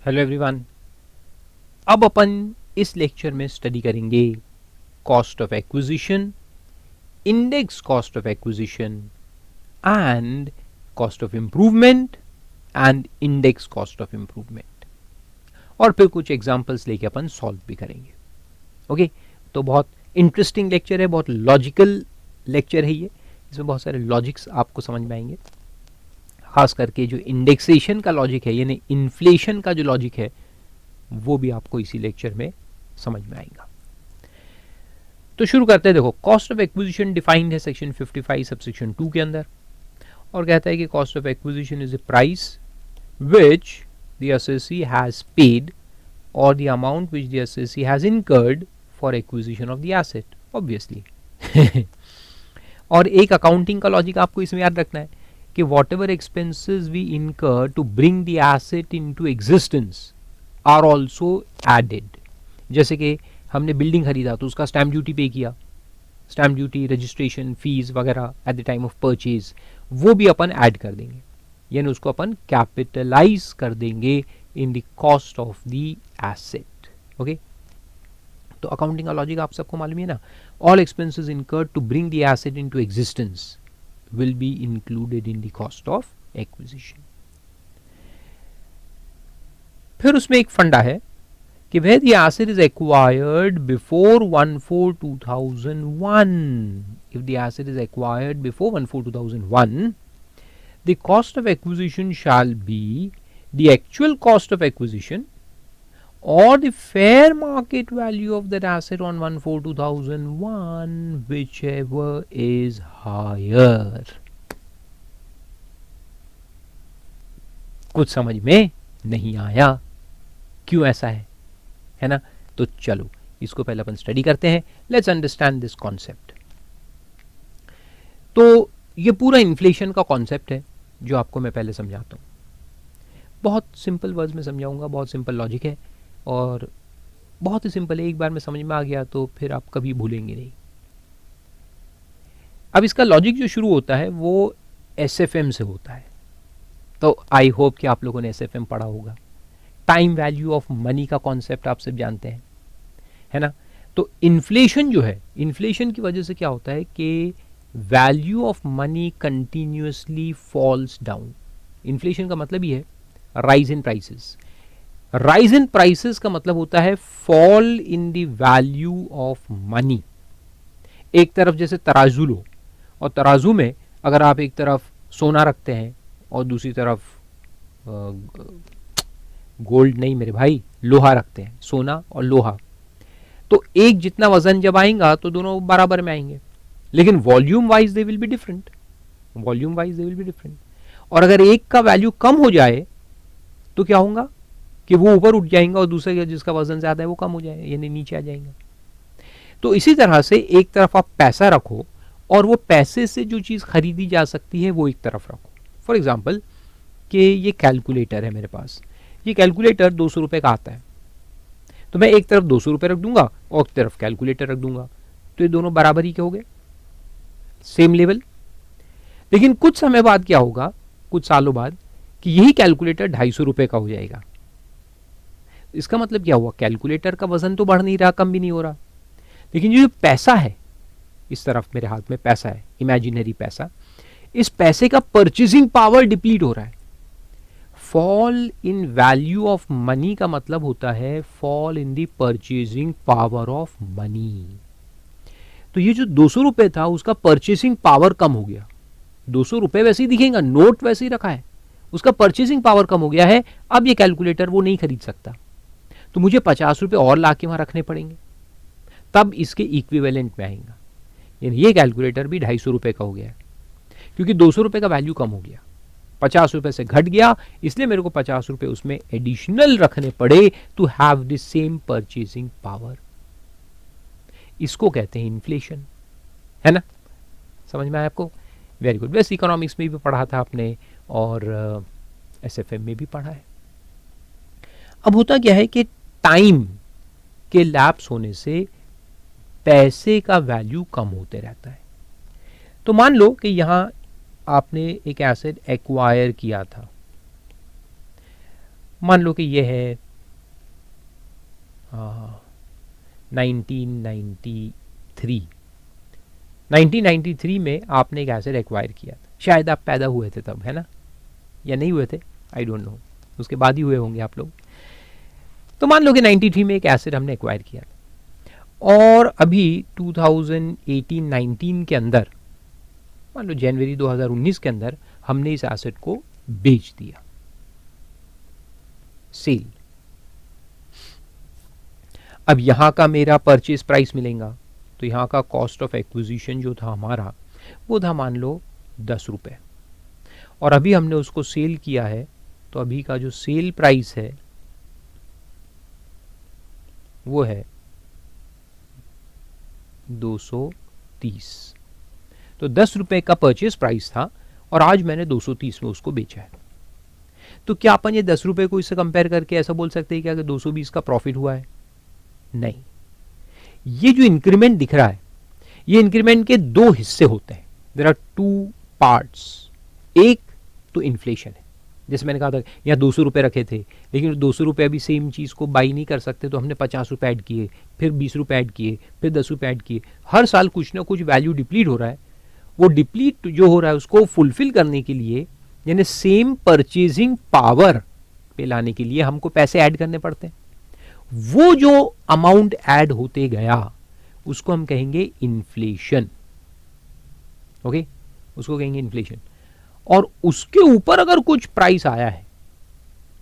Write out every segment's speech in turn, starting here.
Hello everyone. अब अपन इस lecture में स्टडी करेंगे cost of acquisition, index cost of acquisition and cost of improvement and index cost of improvement, और फिर कुछ एग्जांपल्स लेके अपन सॉल्व भी करेंगे। ओके, तो बहुत इंटरेस्टिंग लेक्चर है, बहुत लॉजिकल लेक्चर है ये। इसमें बहुत सारे लॉजिक्स आपको समझ में आएंगे, खास करके जो इंडेक्सेशन का लॉजिक है यानी इन्फ्लेशन का जो लॉजिक है वो भी आपको इसी लेक्चर में समझ में आएगा। तो शुरू करते हैं। देखो, कॉस्ट ऑफ एक्विजिशन डिफाइंड है सेक्शन 55 सबसेक्शन 2 के अंदर, और कहता है कि cost of acquisition is a price which the assessee has paid और the amount which the assessee has incurred for acquisition of the asset, obviously. और एक अकाउंटिंग का लॉजिक आपको इसमें याद रखना है कि whatever expenses we incur to bring the asset into existence are also added. जैसे कि हमने बिल्डिंग खरीदा तो उसका स्टैम्प ड्यूटी पे किया, स्टैम्प ड्यूटी, रजिस्ट्रेशन फीस वगैरह at the time of purchase, वो भी अपन ऐड कर देंगे, यानी उसको अपन कैपिटलाइज कर देंगे in the cost of the asset. Okay, तो अकाउंटिंग का लॉजिक आप सबको मालूम है ना। All expenses incurred to bring the asset into existence will be included in the cost of acquisition. फिर उसमें एक फंडा है कि where the asset is acquired before 1/4/2001, if the asset is acquired before 1/4/2001, the cost of acquisition shall be the actual cost of acquisition or the fair market value of that asset on 1/4/2001, whichever is higher. कुछ समझ में नहीं आया, क्यों ऐसा है ना? तो चलो इसको पहले अपन स्टडी करते हैं। Let's understand this concept. तो ये पूरा इन्फ्लेशन का कॉन्सेप्ट है जो आपको मैं पहले समझाता हूँ। बहुत सिंपल वर्ड्स में समझाऊंगा, बहुत सिंपल लॉजिक है और बहुत ही सिंपल है। एक बार में समझ में आ गया तो फिर आप कभी भूलेंगे नहीं। अब इसका लॉजिक जो शुरू होता है वो एसएफएम से होता है। तो आई होप कि आप लोगों ने एसएफएम पढ़ा होगा। टाइम वैल्यू ऑफ मनी का कॉन्सेप्ट आप सब जानते हैं, है ना। तो इन्फ्लेशन जो है, इन्फ्लेशन की वजह से क्या होता है कि value of money continuously falls down. Inflation का मतलब ही है rise in prices. Rise in prices का मतलब होता है fall in the value of money. एक तरफ जैसे तराजू लो, और तराजू में अगर आप एक तरफ सोना रखते हैं और दूसरी तरफ गोल्ड नहीं मेरे भाई, लोहा रखते हैं, सोना और लोहा, तो एक जितना वजन जब आएगा तो दोनों बराबर में आएंगे, लेकिन volume wise they will be different. Volume wise they will be different. और अगर एक का वैल्यू कम हो जाए तो क्या होगा कि वो ऊपर उठ जाएगा और दूसरे जिसका वजन ज्यादा है वो कम हो जाएगा, यानी नीचे आ जाएगा। तो इसी तरह से एक तरफ आप पैसा रखो और वो पैसे से जो चीज खरीदी जा सकती है वो एक तरफ रखो। फॉर एग्जाम्पल कि ये कैलकुलेटर है मेरे पास, ये कैलकुलेटर 200 रुपए का आता है, तो मैं एक तरफ 200 रुपए रख दूंगा और एक तरफ कैलकुलेटर रख दूंगा, तो ये दोनों बराबर ही के हो गए, सेम लेवल। लेकिन कुछ समय बाद क्या होगा, कुछ सालों बाद, कि यही कैलकुलेटर 250 रुपए का हो जाएगा। इसका मतलब क्या हुआ, कैलकुलेटर का वजन तो बढ़ नहीं रहा, कम भी नहीं हो रहा, लेकिन जो पैसा है, इस तरफ मेरे हाथ में पैसा है, इमेजिनरी पैसा, इस पैसे का परचेजिंग पावर डिप्लीट हो रहा है। Fall in value of money का मतलब होता है fall in the purchasing power of money. तो ये जो 200 रुपए था उसका परचेसिंग पावर कम हो गया। 200 रुपए वैसे ही दिखेगा, नोट वैसे ही रखा है, उसका परचेसिंग पावर कम हो गया है। अब ये कैलकुलेटर वो नहीं खरीद सकता, तो मुझे 50 रुपए और ला के वहां रखने पड़ेंगे, तब इसके इक्विवेलेंट में आएगा। यानी ये कैलकुलेटर भी 250 रुपए का हो गया है, क्योंकि 200 रुपए का वैल्यू कम हो गया, 50 रुपए से घट गया, इसलिए मेरे को 50 रुपए उसमें एडिशनल रखने पड़े to have the same purchasing power. इसको कहते हैं इन्फ्लेशन, है ना। समझ में आया आपको? Very good. वैसे इकोनॉमिक्स में भी पढ़ा था आपने और एसएफएम में भी पढ़ा है। अब होता क्या है कि टाइम के लैप्स होने से पैसे का वैल्यू कम होते रहता है। तो मान लो कि यहां आपने एक एसेट एक्वायर किया था, मान लो कि ये है 1993 1993 में आपने एक एसेट एक्वायर किया था, शायद आप पैदा हुए थे तब, है ना, या नहीं हुए थे, आई डोंट नो, उसके बाद ही हुए होंगे आप लोग। तो मान लो कि 93 में एक एसेट हमने एक्वायर किया था, और अभी 2018-19 के अंदर, मान लो जनवरी 2019 के अंदर हमने इस एसेट को बेच दिया, सेल। अब यहां का मेरा परचेज प्राइस मिलेगा, तो यहां का कॉस्ट ऑफ एक्विजिशन जो था हमारा, वो था मान लो 10 रुपए, और अभी हमने उसको सेल किया है, तो अभी का जो सेल प्राइस है वो है 230। तो 10 रुपए का परचेज प्राइस था, और आज मैंने 230 में उसको बेचा है। तो क्या अपन ये 10 रुपए को इससे कंपेयर करके ऐसा बोल सकते हैं कि अगर 220 का प्रॉफिट हुआ है? नहीं। ये जो इंक्रीमेंट दिख रहा है, ये इंक्रीमेंट के दो हिस्से होते हैं, देयर आर टू पार्ट्स। एक तो इन्फ्लेशन है, जैसे मैंने कहा था यहाँ 200 रुपये रखे थे, लेकिन 200 रुपये अभी सेम चीज़ को बाई नहीं कर सकते, तो हमने 50 रुपये ऐड किए, फिर 20 रुपये ऐड किए, फिर 10 रुपये ऐड किए। हर साल कुछ ना कुछ वैल्यू डिप्लीट हो रहा है। वो डिप्लीट जो हो रहा है उसको फुलफिल करने के लिए, यानी सेम परचेजिंग पावर पे लाने के लिए हमको पैसे ऐड करने पड़ते हैं। वो जो अमाउंट ऐड होते गया उसको हम कहेंगे इन्फ्लेशन। ओके, उसको कहेंगे इन्फ्लेशन। और उसके ऊपर अगर कुछ प्राइस आया है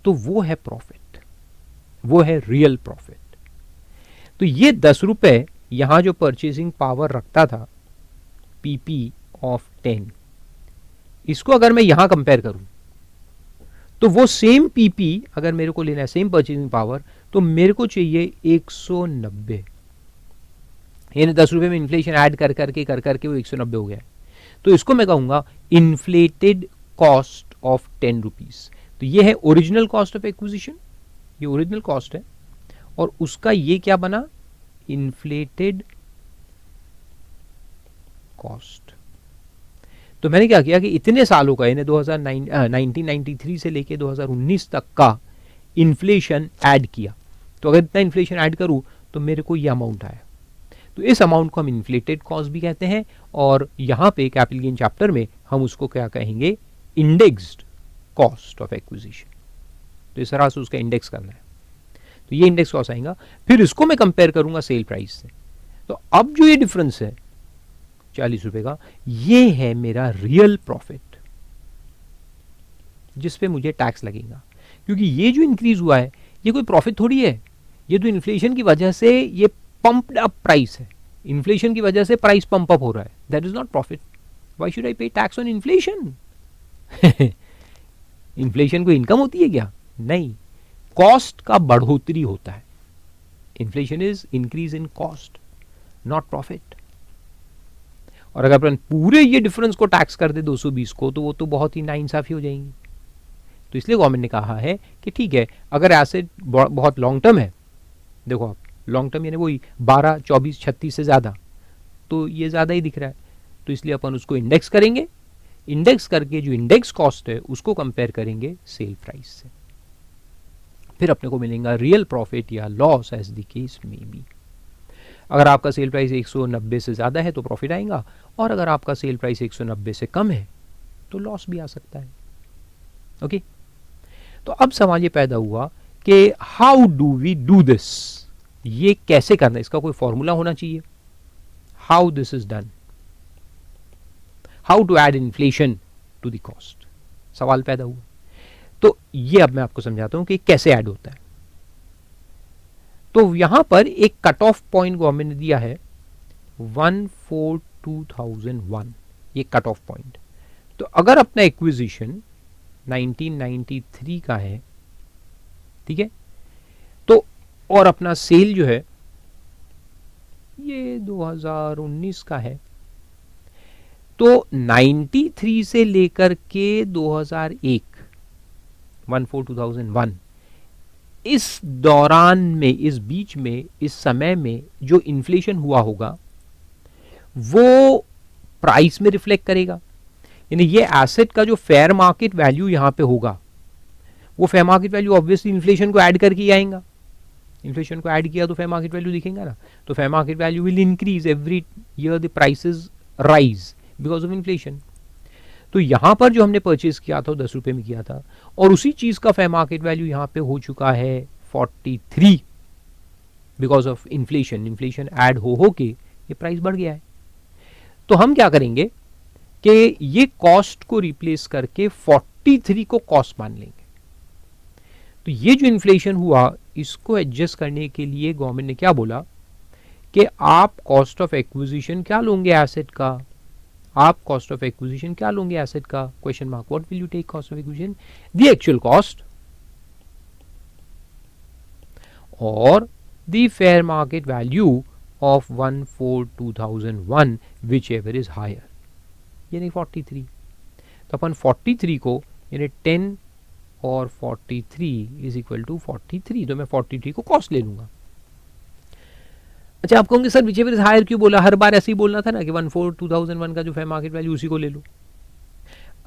तो वो है प्रॉफिट, वो है रियल प्रॉफिट। तो ये 10 रुपए यहां जो परचेसिंग पावर रखता था, पीपी ऑफ 10, इसको अगर मैं यहां कंपेयर करूं तो वो सेम पीपी अगर मेरे को लेना है, सेम परचेसिंग पावर, तो मेरे को चाहिए 190। यानी 10 रुपए में इन्फ्लेशन ऐड कर करके वो 190 हो गया। तो इसको मैं कहूंगा इन्फ्लेटेड कॉस्ट ऑफ 10 रुपीज। तो ये है ओरिजिनल कॉस्ट ऑफ एक्विजिशन, ये ओरिजिनल कॉस्ट है, और उसका ये क्या बना, इन्फ्लेटेड कॉस्ट। तो मैंने क्या किया कि इतने सालों का, यानी 1993 से लेके 2019 तक का इन्फ्लेशन ऐड किया। तो अगर इतना इन्फ्लेशन ऐड करूं तो मेरे को ये अमाउंट आया। तो इस अमाउंट को हम इन्फ्लेटेड कॉस्ट भी कहते हैं, और यहां पे कैपिटल गेन चैप्टर में हम उसको क्या कहेंगे, इंडेक्स्ड कॉस्ट ऑफ एक्विजिशन। तो इस तरह से उसका इंडेक्स करना है, तो ये इंडेक्स कॉस्ट आएगा। फिर इसको मैं कंपेयर करूंगा सेल प्राइस से। तो अब जो ये डिफरेंस है 40 रुपए का, ये है मेरा रियल प्रॉफिट, जिस पे मुझे टैक्स लगेगा। क्योंकि ये जो इंक्रीज हुआ है ये कोई प्रॉफिट थोड़ी है, ये तो इन्फ्लेशन की वजह से ये पंप्ड अप प्राइस है। इन्फ्लेशन की वजह से प्राइस पंप अप हो रहा है, that is not profit. Why should I पे टैक्स ऑन इन्फ्लेशन? इन्फ्लेशन को इनकम होती है क्या? नहीं, कॉस्ट का बढ़ोतरी होता है। Inflation is increase in cost, not profit. और अगर अपन पूरे ये डिफरेंस को टैक्स कर दे 220 को, तो वो तो बहुत ही नाइंसाफी हो जाएंगी। तो इसलिए गवर्नमेंट ने कहा है कि ठीक है, अगर एसेट बहुत लॉन्ग टर्म है, देखो आप लॉन्ग टर्म यानी वही 12, 24, 36 से ज़्यादा, तो ये ज़्यादा ही दिख रहा है, तो इसलिए अपन उसको इंडेक्स करेंगे। इंडेक्स करके जो इंडेक्स कॉस्ट है उसको कंपेयर करेंगे सेल प्राइस से, फिर अपने को मिलेगा रियल प्रॉफिट या लॉस एज द केस में बी। अगर आपका सेल प्राइस 190 से ज़्यादा है तो प्रॉफिट आएगा, और अगर आपका सेल प्राइस 190 से कम है तो लॉस भी आ सकता है। ओके, तो अब सवाल ये पैदा हुआ कि how do we do this, ये कैसे करना है, इसका कोई फॉर्मूला होना चाहिए। How this is done, how to add inflation to the cost, सवाल पैदा हुआ। तो ये अब मैं आपको समझाता हूं कि कैसे ऐड होता है। तो यहां पर एक कट ऑफ पॉइंट गवर्नमेंट ने दिया है 1/4/2001, ये कट ऑफ पॉइंट। तो अगर अपना एक्विजिशन 1993 का है, ठीक है, तो और अपना सेल जो है ये 2019 का है, तो 93 से लेकर के 2001, 1/4/2001, इस दौरान में, इस बीच में, इस समय में जो इन्फ्लेशन हुआ होगा वो प्राइस में रिफ्लेक्ट करेगा। यानी ये एसेट का जो फेयर मार्केट वैल्यू यहां पे होगा वो fair market value obviously inflation को ऐड करके ही आएगा, इन्फ्लेशन को ऐड किया तो फेयर मार्केट वैल्यू दिखेगा ना, तो fair market value will increase every year, the prices rise because of inflation. तो यहां पर जो हमने परचेज किया था 10 रुपए में किया था, और उसी चीज का फेयर मार्केट वैल्यू यहां पे हो चुका है 43 because of inflation, inflation add हो के ये प्राइस बढ़ गया है। तो हम क्या करेंगे कि ये कॉस्ट को रिप्लेस करके 43 को कॉस्ट मान लेंगे। तो ये जो इन्फ्लेशन हुआ इसको एडजस्ट करने के लिए गवर्नमेंट ने क्या बोला कि आप कॉस्ट ऑफ एक्विजिशन क्या लोगे एसेट का, आप कॉस्ट ऑफ एक्विजिशन क्या लोगे एसेट का, question mark, what will you take cost of acquisition, the actual cost और the fair market value of 1/4/2001 whichever is higher, यानी 43। तो अपन 43 को यानी 10 और 43 इज इक्वल टू 43, तो मैं 43 को कॉस्ट ले लूंगा। अच्छा, आप कहोगे sir whichever is higher क्यों बोला, हर बार ऐसे ही बोलना था ना कि 1/4/2001 का जो फेयर मार्केट वैल्यू उसी को ले लो।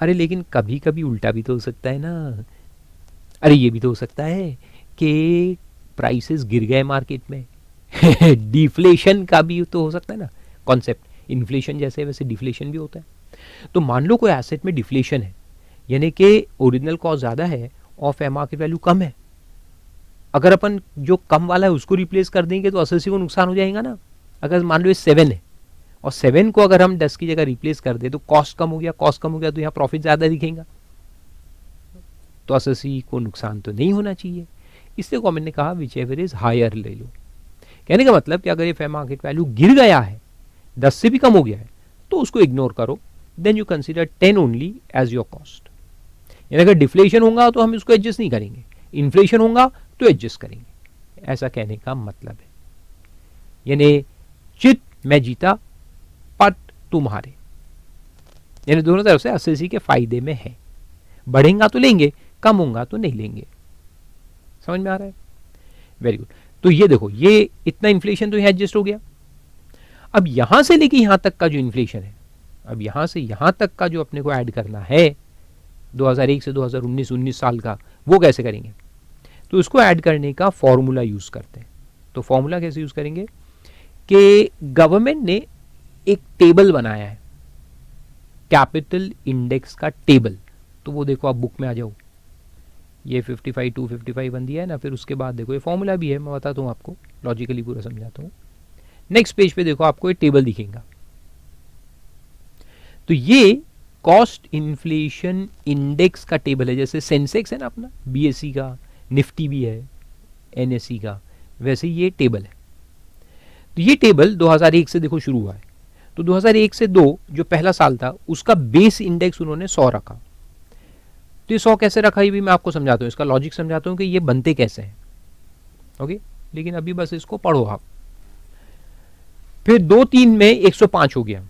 अरे लेकिन कभी कभी उल्टा भी तो हो सकता है ना, अरे ये भी तो हो सकता है कि प्राइसेस गिर गए मार्केट में डिफ्लेशन का भी तो हो सकता है ना कॉन्सेप्ट, इन्फ्लेशन जैसे वैसे डिफ्लेशन भी होता है। तो मान लो कोई एसेट में डिफ्लेशन है, यानी कि ओरिजिनल कॉस्ट ज़्यादा है और फेयर मार्केट वैल्यू कम है, अगर अपन जो कम वाला है उसको रिप्लेस कर देंगे तो 80 को नुकसान हो जाएगा ना। अगर मान लो ये 7 है और 7 को अगर हम 10 की जगह रिप्लेस कर दे तो कॉस्ट कम हो गया, कॉस्ट कम हो गया तो यहाँ प्रॉफिट ज़्यादा दिखेगा, तो 80 को नुकसान तो नहीं होना चाहिए। इसलिए गवर्नमेंट ने कहा विच एवर इज हायर ले लो। कहने का मतलब कि अगर ये फेयर मार्केट वैल्यू गिर गया है, 10 से भी कम हो गया है, तो उसको इग्नोर करो, then you consider 10 only as your cost. यानी अगर डिफ्लेशन होगा तो हम इसको एडजस्ट नहीं करेंगे, इन्फ्लेशन होगा तो एडजस्ट करेंगे, ऐसा कहने का मतलब है। यानी चित मैं जीता पट तुम हारे, यानी दोनों तरफ से 80 के फायदे में है, बढ़ेगा तो लेंगे, कम होगा तो नहीं लेंगे। समझ में आ रहा है? Very good. तो ये देखो, ये इतना इन्फ्लेशन तो यहाँ एडजस्ट हो गया। अब यहां से लेके यहां तक का जो इन्फ्लेशन है, अब यहां से यहां तक का जो अपने को ऐड करना है 2001 से 2019 19 साल का, वो कैसे करेंगे? तो उसको ऐड करने का फॉर्मूला यूज करते हैं। तो फॉर्मूला कैसे यूज करेंगे कि गवर्नमेंट ने एक टेबल बनाया है, कैपिटल इंडेक्स का टेबल। तो वो देखो, आप बुक में आ जाओ, ये 55 255 बन दिया है ना, फिर उसके बाद देखो ये फॉर्मूला भी है, मैं बताता हूँ आपको, लॉजिकली पूरा समझाता हूँ। नेक्स्ट पेज पे देखो आपको ये टेबल दिखेगा। तो ये कॉस्ट इन्फ्लेशन इंडेक्स का टेबल है, जैसे सेंसेक्स है ना अपना, बीएससी का, निफ्टी भी है, एनएससी का, वैसे ये टेबल है। तो ये टेबल 2001 से देखो शुरू हुआ है। तो 2001 से 2 जो पहला साल था उसका बेस इंडेक्स उन्होंने 100 रखा। तो ये 100 कैसे रखा ये भी मैं आपको समझाता हूँ, इसका लॉजिक समझाता हूँ कि ये बनते कैसे हैं। ओके, लेकिन अभी बस इसको पढ़ो आप। फिर 2-3 में 105 हो गया,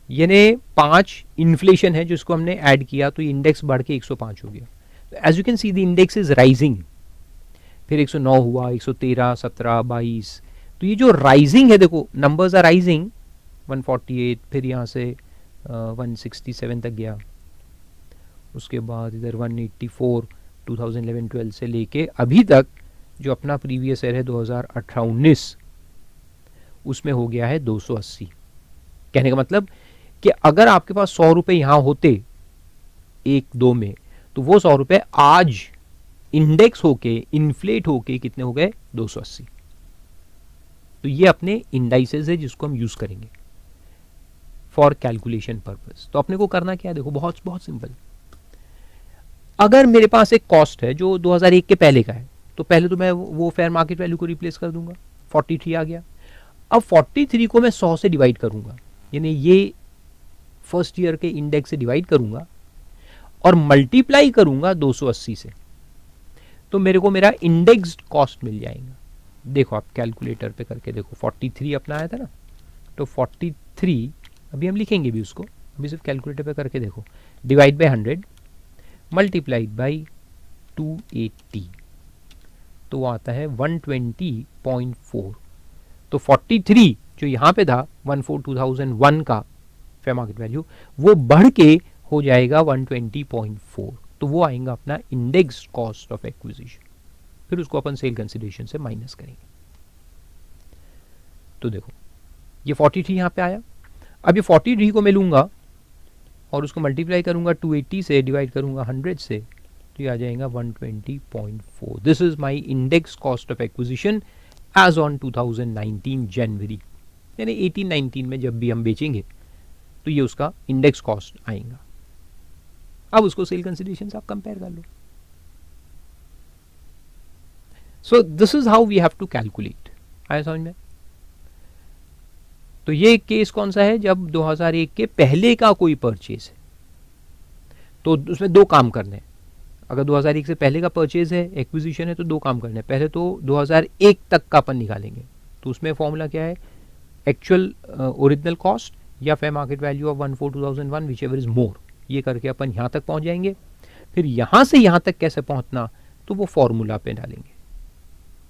यानी 5 इन्फ्लेशन है जिसको हमने ऐड किया, तो ये इंडेक्स बढ़ के 105 हो गया। तो as you can see the index is rising. फिर 109 हुआ, 113, 17, 22। तो ये जो राइजिंग है, देखो नंबर्स आर राइजिंग, 148, फिर यहाँ से 167 तक गया, उसके बाद इधर 184 2011-12 से लेके अभी तक जो अपना प्रीवियस ईयर है 2018-19 उसमें हो गया है 280। कहने का मतलब कि अगर आपके पास 100 रुपए यहां होते 1-2 में, तो वो 100 रुपए आज इंडेक्स होके इन्फ्लेट होके कितने हो गए? 280। तो ये अपने इंडाइसेस है जिसको हम यूज करेंगे फॉर कैलकुलेशन पर्पस। तो अपने को करना क्या है, देखो बहुत बहुत सिंपल। अगर मेरे पास एक कॉस्ट है जो 2001 के पहले का है, तो पहले तो मैं वो फेयर मार्केट वैल्यू को रिप्लेस कर दूंगा, 43 आ गया। अब 43 को मैं 100 से डिवाइड करूंगा, यानी ये फर्स्ट ईयर के इंडेक्स से डिवाइड करूंगा और मल्टीप्लाई करूंगा 280 से, तो मेरे को मेरा इंडेक्स्ड कॉस्ट मिल जाएगा। देखो आप कैलकुलेटर पे करके देखो, 43 अपना आया था ना, तो 43 अभी हम लिखेंगे भी उसको, अभी सिर्फ कैलकुलेटर पे करके देखो, डिवाइड बाय 100 मल्टीप्लाइड बाई 280, तो वो आता है 120.4। तो 43 जो यहाँ पे था 1/4/2001 का फेयर मार्केट वैल्यू, वो बढ़ के हो जाएगा 120.4। तो वो आएगा अपना इंडेक्स कॉस्ट ऑफ एक्विजिशन, फिर उसको अपन सेल कंसिडरेशन से माइनस करेंगे। तो देखो ये 43 यहाँ पे आया। अब ये 43 को मैं लूँगा और उसको मल्टीप्लाई करूँगा 280 से, डिवाइड करूँगा 100 से, तो ये आ जाएगा 120.4। This is my index cost of acquisition as on 2019 January, यानी 18-19 में जब भी हम बेचेंगे तो ये उसका इंडेक्स कॉस्ट आएगा। अब उसको सेल कंसिडरेशन से आप कंपेयर कर लो। So this is how we have to calculate. आया समझ में? तो ये केस कौन सा है, जब 2001 के पहले का कोई परचेज है, तो उसमें दो काम करने हैं। अगर 2001 से पहले का परचेज है, एक्विजिशन है, तो दो काम करने हैं। पहले तो 2001 तक का अपन निकालेंगे, तो उसमें फॉर्मूला क्या है, एक्चुअल ओरिजिनल कॉस्ट या fair market value of 1/4/2001 whichever is more, ये करके अपन यहाँ तक पहुँच जाएंगे। फिर यहाँ से यहाँ तक कैसे पहुँचना, तो वो फॉर्मूला पे डालेंगे।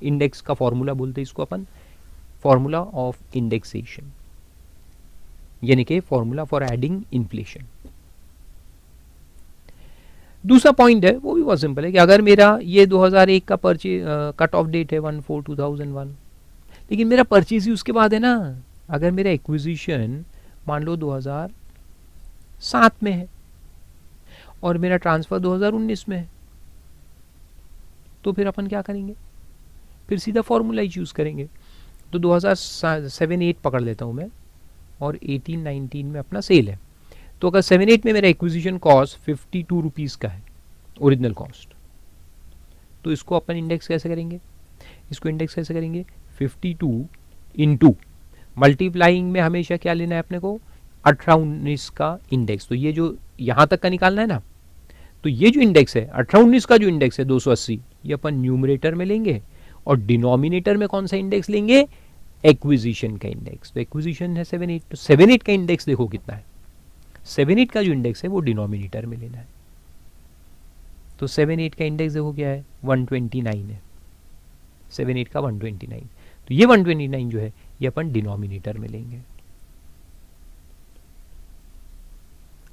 इंडेक्स का फॉर्मूला बोलते हैं इसको अपन, फॉर्मूला ऑफ इंडेक्सेशन, यानी कि फॉर्मूला फॉर एडिंग इन्फ्लेशन। दूसरा पॉइंट है वो भी बहुत सिंपल है कि अगर मेरा ये 2001 का परचेज कट ऑफ डेट है 1/4/2001, लेकिन मेरा परचेज ही उसके बाद है ना। अगर मेरा एक्विजिशन मान लो 2007 में है और मेरा ट्रांसफर 2019 में है, तो फिर अपन क्या करेंगे, फिर सीधा फॉर्मूला ही चूज करेंगे। तो 2007-8 पकड़ लेता हूं मैं, और 18-19 में अपना सेल है। तो अगर 7-8 में मेरा एक्विजिशन कॉस्ट 52 रुपीज़ का है, ओरिजिनल कॉस्ट, तो इसको अपन इंडेक्स कैसे करेंगे, इसको इंडेक्स कैसे करेंगे, 52 इंटू मल्टीप्लाइंग में हमेशा क्या लेना है अपने को, 18-19 का इंडेक्स। तो ये जो यहाँ तक का निकालना है ना, तो ये जो इंडेक्स है 18-19 का जो इंडेक्स है 280, ये अपन न्यूमरेटर में लेंगे, और डिनोमिनेटर में कौन सा इंडेक्स लेंगे, एक्विजिशन का इंडेक्स। तो एक्विजिशन है 7-8, तो 7-8 का इंडेक्स देखो कितना है, 7-8 का जो इंडेक्स है वो डिनोमिनेटर में लेना है। तो 7-8 का इंडेक्स देखो क्या है, 129 है, 7-8 का 129। तो ये 129 जो है ये अपन डिनोमिनेटर में लेंगे।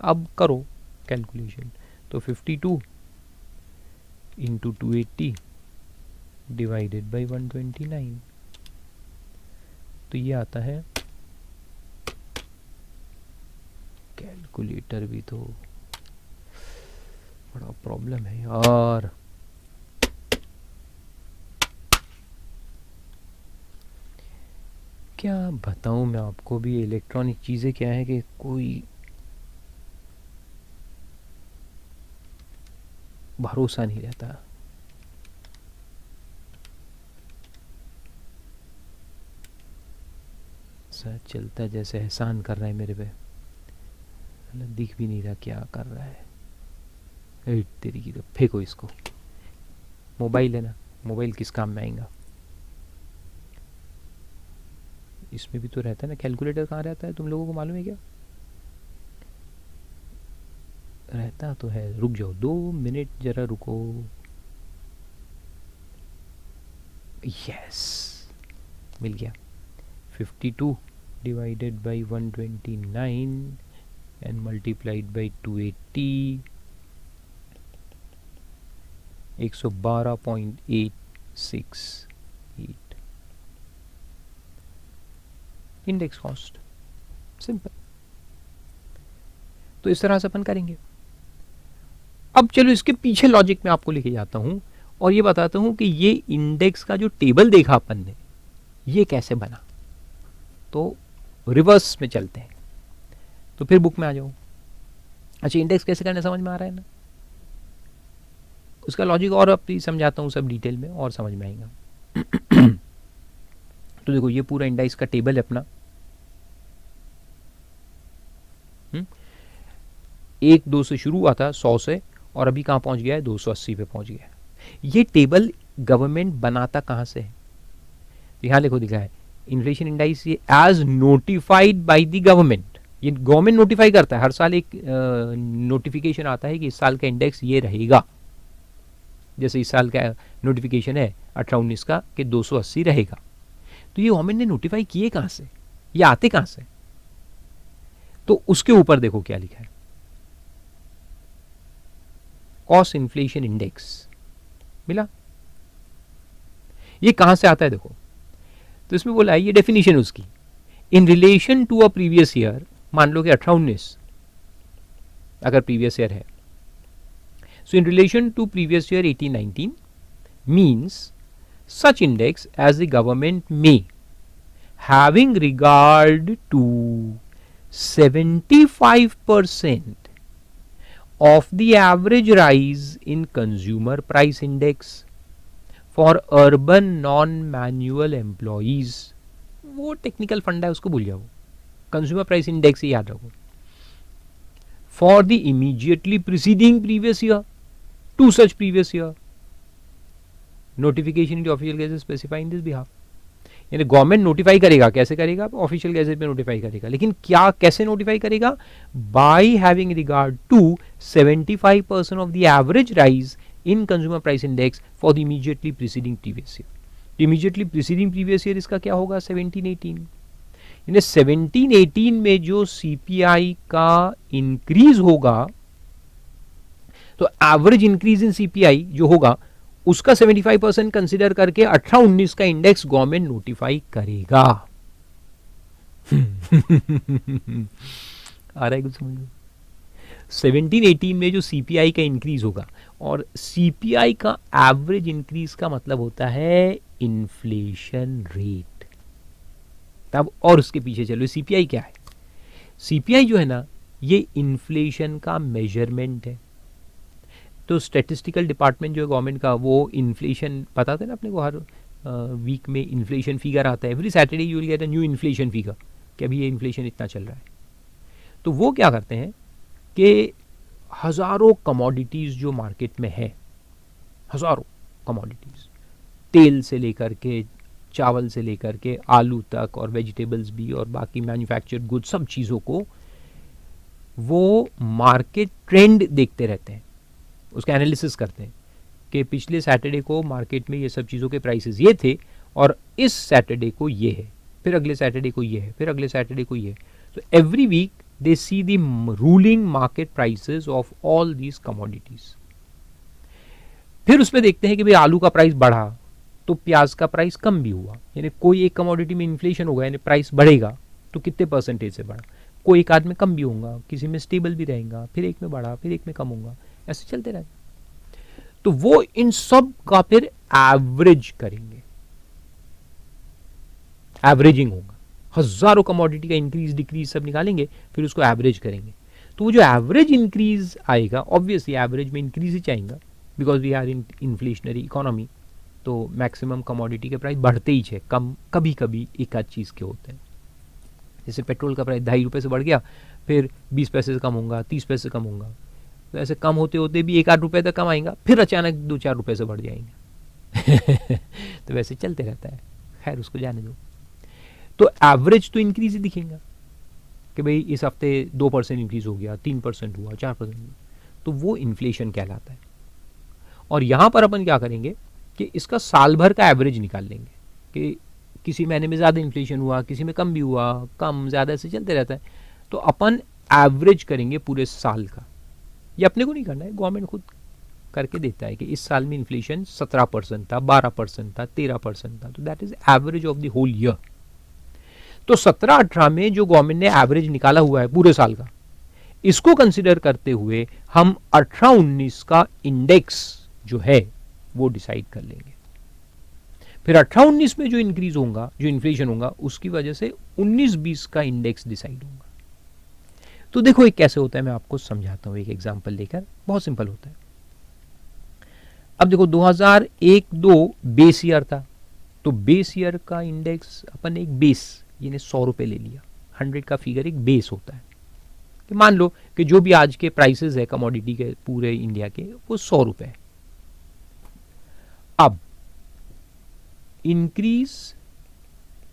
अब करो कैलकुलेशन, तो 52 इंटू 280 डिवाइडेड बाई 129, तो ये आता है, कैलकुलेटर भी तो बड़ा प्रॉब्लम है यार। क्या बताऊं मैं आपको भी, इलेक्ट्रॉनिक चीज़ें क्या है कि कोई भरोसा नहीं रहता। सच चलता है जैसे एहसान कर रहा है मेरे पे, दिख भी नहीं रहा क्या कर रहा है। तेरी की तो फेंको इसको, मोबाइल है ना, मोबाइल किस काम में आएगा। इसमें भी तो रहता है ना, कैलकुलेटर कहाँ रहता है तुम लोगों को मालूम है क्या, रहता तो है। रुक जाओ 2 मिनट जरा रुको। यस मिल गया, 52 divided by 129 and multiplied by 280, 112.868 index cost. Simple. तो इस तरह से अपन करेंगे। अब चलो इसके पीछे लॉजिक में आपको लेके जाता हूं और ये बताता हूं कि ये इंडेक्स का जो टेबल देखा अपन ने, ये कैसे बना। तो रिवर्स में चलते हैं, तो फिर बुक में आ जाओ। अच्छा, इंडेक्स कैसे करना समझ में आ रहा है ना, उसका लॉजिक और अब समझाता हूं सब डिटेल में और समझ में आएगा। तो देखो ये पूरा इंडेक्स का टेबल है अपना, 1-2 से शुरू हुआ था, 100 से, और अभी कहाँ पहुंच गया है, 280 पे पहुंच गया है। ये टेबल गवर्नमेंट बनाता कहाँ से है, यहाँ लिखो दिखा है इन्फ्लेशन इंडेक्स, ये as notified by the government. ये गवर्नमेंट नोटिफाई करता है, हर साल एक नोटिफिकेशन आता है कि इस साल का इंडेक्स ये रहेगा। जैसे इस साल का नोटिफिकेशन है 18-19 का कि 280 रहेगा। तो ये गवर्नमेंट ने नोटिफाई किए कहाँ से, ये आते कहाँ से, तो उसके ऊपर देखो क्या लिखा है, कॉस्ट इन्फ्लेशन इंडेक्स मिला। ये कहां से आता है देखो, तो इसमें बोला है, ये डेफिनेशन उसकी, in relation to a previous year, मान लो कि 18-19 अगर प्रीवियस ईयर है, so in relation to previous year 18-19 means such index as the government may having regard to 75% of the average rise in consumer price index for urban non-manual employees। वो technical फंडा है, उसको भूल जाओ, consumer price index ही याद रखो। For the immediately preceding previous year to such previous year, notification in the official gazette specify in this behalf. यानी गवर्नमेंट नोटिफाई करेगा, कैसे करेगा, ऑफिशियल गैजेट में नोटिफाई करेगा, लेकिन क्या कैसे नोटिफाई करेगा, by having regard to 75% of the average rise in consumer price index for the immediately preceding previous year. Immediately preceding previous year इसका क्या होगा, 17-18। यानी 17-18 में जो सीपीआई का इंक्रीज होगा, तो एवरेज इंक्रीज इन सीपीआई जो होगा उसका 75% कंसिडर करके 18-19 का इंडेक्स गवर्नमेंट नोटिफाई करेगा। आ रहा है कुछ समझ में? 17-18 में जो सीपीआई का इंक्रीज होगा, और सीपीआई का एवरेज इंक्रीज का मतलब होता है इन्फ्लेशन रेट। तब और उसके पीछे चलो, सीपीआई क्या है? सीपीआई जो है ना, ये इन्फ्लेशन का मेजरमेंट है। तो स्टैटिस्टिकल डिपार्टमेंट जो है गवर्नमेंट का, वो इन्फ्लेशन बताते हैं ना अपने को, हर वीक में इन्फ्लेशन फिगर आता है। Every Saturday you will get a new inflation figure कि अभी ये इन्फ्लेशन इतना चल रहा है। तो वो क्या करते हैं कि हज़ारों कमोडिटीज़ जो मार्केट में है, हज़ारों कमोडिटीज़, तेल से लेकर के, चावल से लेकर के, आलू तक, और वेजिटेबल्स भी, और बाकी मैन्युफैक्चर्ड गुड, सब चीज़ों को वो मार्केट ट्रेंड देखते रहते हैं, उसका एनालिसिस करते हैं कि पिछले सैटरडे को मार्केट में ये सब चीज़ों के प्राइसेस ये थे, और इस सैटरडे को ये है, फिर अगले सैटरडे को ये है, फिर अगले सैटरडे को ये है। तो every week they see the ruling market prices of all these commodities. फिर उसमें देखते हैं कि भाई आलू का प्राइस बढ़ा तो प्याज का प्राइस कम भी हुआ, यानी कोई एक कमोडिटी में इन्फ्लेशन होगा, यानी प्राइस बढ़ेगा तो कितने परसेंटेज से बढ़ा, कोई एक आध में कम भी होगा, किसी में स्टेबल भी रहेगा, फिर एक में बढ़ा, फिर एक में कम होगा, ऐसे चलते रहेगा। तो वो इन सब का फिर एवरेज करेंगे, एवरेजिंग होगा, हजारों कमोडिटी का इंक्रीज डिक्रीज सब निकालेंगे, फिर उसको एवरेज करेंगे। तो वो जो एवरेज इंक्रीज आएगा, ऑब्वियसली एवरेज में इंक्रीज ही चाहेगा, because we are in inflationary economy, तो मैक्सिमम कमोडिटी के प्राइस बढ़ते ही है, कम कभी कभी एक आध चीज़ के होते हैं। जैसे पेट्रोल का प्राइस 2.5 रुपये से बढ़ गया, फिर 20 पैसे से कम होगा, 30 पैसे से कम होगा, तो ऐसे कम होते होते भी 1-8 रुपये तक कम आएगा, फिर अचानक 2-4 रुपये से बढ़ जाएंगे। तो वैसे चलते रहता है, खैर उसको जाने दो। तो एवरेज तो इंक्रीज ही दिखेगा कि भाई इस हफ्ते 2% इंक्रीज हो गया, 3% हुआ, 4% हुआ, तो वो इन्फ्लेशन कहलाता है। और यहाँ पर अपन क्या करेंगे कि इसका साल भर का एवरेज निकाल लेंगे कि किसी महीने में ज़्यादा इन्फ्लेशन हुआ, किसी में कम भी हुआ, कम ज़्यादा ऐसे चलते रहता है। तो अपन एवरेज करेंगे पूरे साल का। ये अपने को नहीं करना है, गवर्नमेंट खुद करके देता है कि इस साल में इन्फ्लेशन 17% था, 12% था, 13% था, तो that is average of the whole year. तो 17-18 में जो गवर्नमेंट ने एवरेज निकाला हुआ है पूरे साल का, इसको कंसिडर करते हुए हम 18-19 का इंडेक्स जो है वो डिसाइड कर लेंगे। फिर 18-19 में जो इंक्रीज होगा, जो इन्फ्लेशन होगा, उसकी वजह से 19-20 का इंडेक्स डिसाइड होगा। तो देखो ये कैसे होता है, मैं आपको समझाता हूं एक एग्जांपल लेकर, बहुत सिंपल होता है। अब देखो 2001-2 बेस ईयर था, तो बेस ईयर का इंडेक्स अपन एक बेस यानी 100 रुपये ले लिया। 100 का फिगर एक बेस होता है कि मान लो कि जो भी आज के प्राइसेस है कमोडिटी के पूरे इंडिया के, वो 100 रुपये है। अब इंक्रीज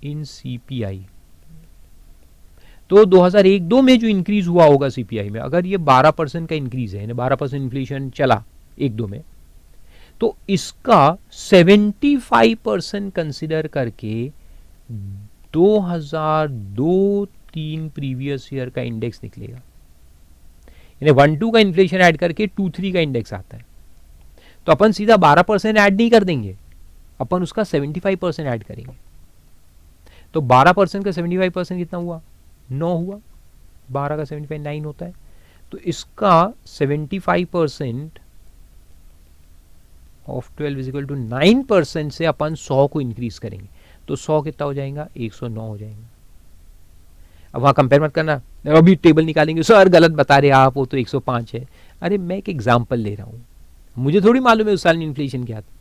इन सीपीआई, तो 2001-2 में जो इंक्रीज हुआ होगा सीपीआई में, अगर ये 12% का इंक्रीज है, यानी 12% इन्फ्लेशन चला 1-2 में, तो इसका 75% कंसिडर करके 2002-3 प्रीवियस ईयर का इंडेक्स निकलेगा। यानी 1-2 का इन्फ्लेशन ऐड करके 2-3 का इंडेक्स आता है। तो अपन सीधा 12% ऐड नहीं कर देंगे, अपन उसका 75% ऐड करेंगे। तो 12% का 75% कितना हुआ? 9 हुआ। 12 का 75 9 होता है। तो इसका 75% ऑफ 12 इज इक्वल टू 9% से अपन 100 को इंक्रीज करेंगे। तो 100 कितना हो जाएगा? 109 हो जाएगा। अब वहां कंपेयर मत करना, अभी टेबल निकालेंगे सर गलत बता रहे आप, वो तो 105 है। अरे मैं एक एग्जाम्पल ले रहा हूँ, मुझे थोड़ी मालूम है उस साल इन्फ्लेशन क्या था।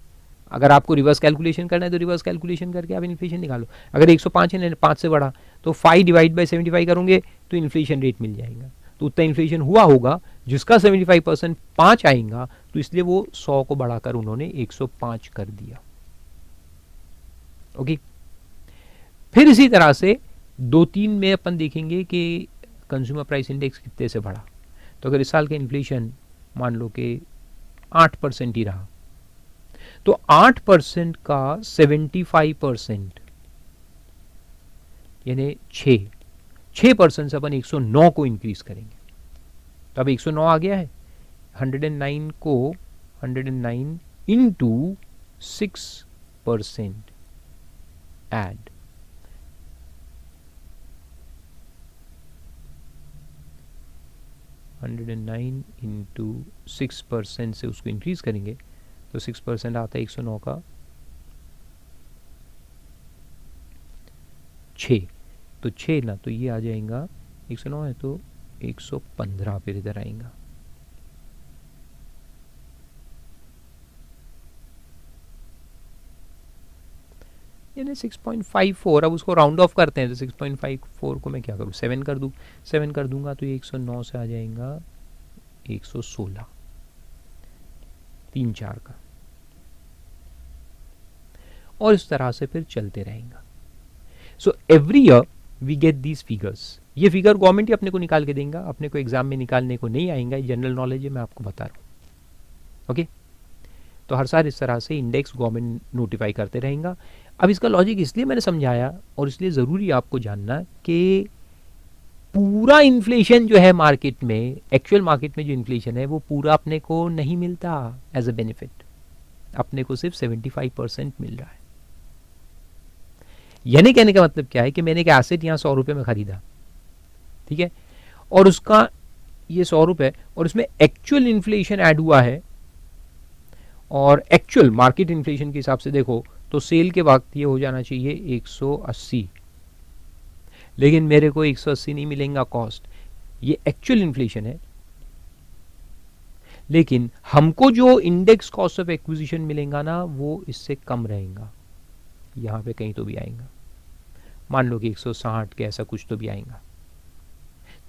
अगर आपको रिवर्स कैलकुलेशन करना है तो रिवर्स कैलकुलेशन करके आप इन्फ्लेशन निकालो। अगर 105 है 5 से बड़ा तो 5 डिवाइड बाई 75 करोगे तो इन्फ्लेशन रेट मिल जाएगा। तो उतना इन्फ्लेशन हुआ होगा जिसका 75% 5 आएगा, तो इसलिए वो 100 को बढ़ाकर उन्होंने 105 कर दिया। ओके। फिर इसी तरह से 2-3 में अपन देखेंगे कि कंज्यूमर प्राइस इंडेक्स कितने से बढ़ा। तो अगर इस साल का इन्फ्लेशन मान लो कि 8% ही रहा, तो 8% का 75% यानी 6% से अपन 109 को इंक्रीज करेंगे। तो अब 109 आ गया है। 109 को 109 इंटू 6% ऐड, इंटू 6% से उसको इंक्रीज करेंगे तो 6% आता है 109 का 6, तो 6 ना, तो ये आ जाएगा 109 है तो 115 फिर इधर आएगा। यानी 6.54। अब उसको राउंड ऑफ करते हैं तो 6.54 को मैं क्या करूँ? 7 कर दूँ। 7 कर दूंगा तो ये 109 से आ जाएगा 116, 3-4 का। और इस तरह से फिर चलते रहेगा। So every year we get these figures. ये फिगर गवर्नमेंट ही अपने को निकाल के देगा, अपने को एग्जाम में निकालने को नहीं आएगा। ये जनरल नॉलेज है, मैं आपको बता रहा हूँ। ओके। तो हर साल इस तरह से इंडेक्स गवर्नमेंट नोटिफाई करते रहेगा। अब इसका लॉजिक इसलिए मैंने समझाया और इसलिए ज़रूरी आपको जानना कि पूरा इन्फ्लेशन जो है मार्केट में, एक्चुअल मार्केट में जो इन्फ्लेशन है वो पूरा अपने को नहीं मिलता एज अ बेनिफिट, अपने को सिर्फ 75% मिल रहा है। यानी कहने का मतलब क्या है कि मैंने एक एसेट यहाँ 100 रुपये में खरीदा, ठीक है, और उसका ये 100 रुपये, और इसमें एक्चुअल इन्फ्लेशन ऐड हुआ है, और एक्चुअल मार्केट इन्फ्लेशन के हिसाब से देखो तो सेल के वक्त ये हो जाना चाहिए 180, लेकिन मेरे को 180 नहीं मिलेगा कॉस्ट। ये एक्चुअल इन्फ्लेशन है, लेकिन हमको जो इंडेक्स कॉस्ट ऑफ एक्विजिशन मिलेगा ना वो इससे कम रहेगा। यहां पे कहीं तो भी आएगा, मान लो कि 160 के ऐसा कुछ तो भी आएगा।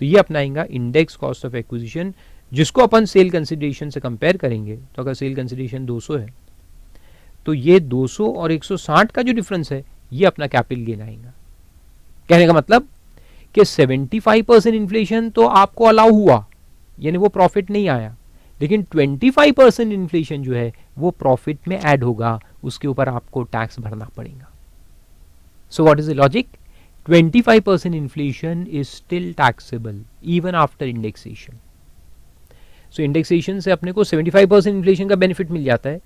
तो ये अपनाएगा इंडेक्स कॉस्ट ऑफ एक्विजिशन, जिसको अपन सेल कंसिडरेशन से कंपेयर करेंगे। तो अगर सेल कंसिडरेशन 200 है तो ये 200 और 160 का जो डिफरेंस है ये अपना कैपिटल गेन आएगा। कहने का मतलब कि 75% इन्फ्लेशन तो आपको अलाउ हुआ, यानी वो प्रॉफिट नहीं आया, लेकिन 25% इन्फ्लेशन जो है वो प्रॉफिट में ऐड होगा, उसके ऊपर आपको टैक्स भरना पड़ेगा। So what is the logic? 25% inflation is still taxable even after indexation. So indexation से अपने को 75% इन्फ्लेशन का बेनिफिट मिल जाता है,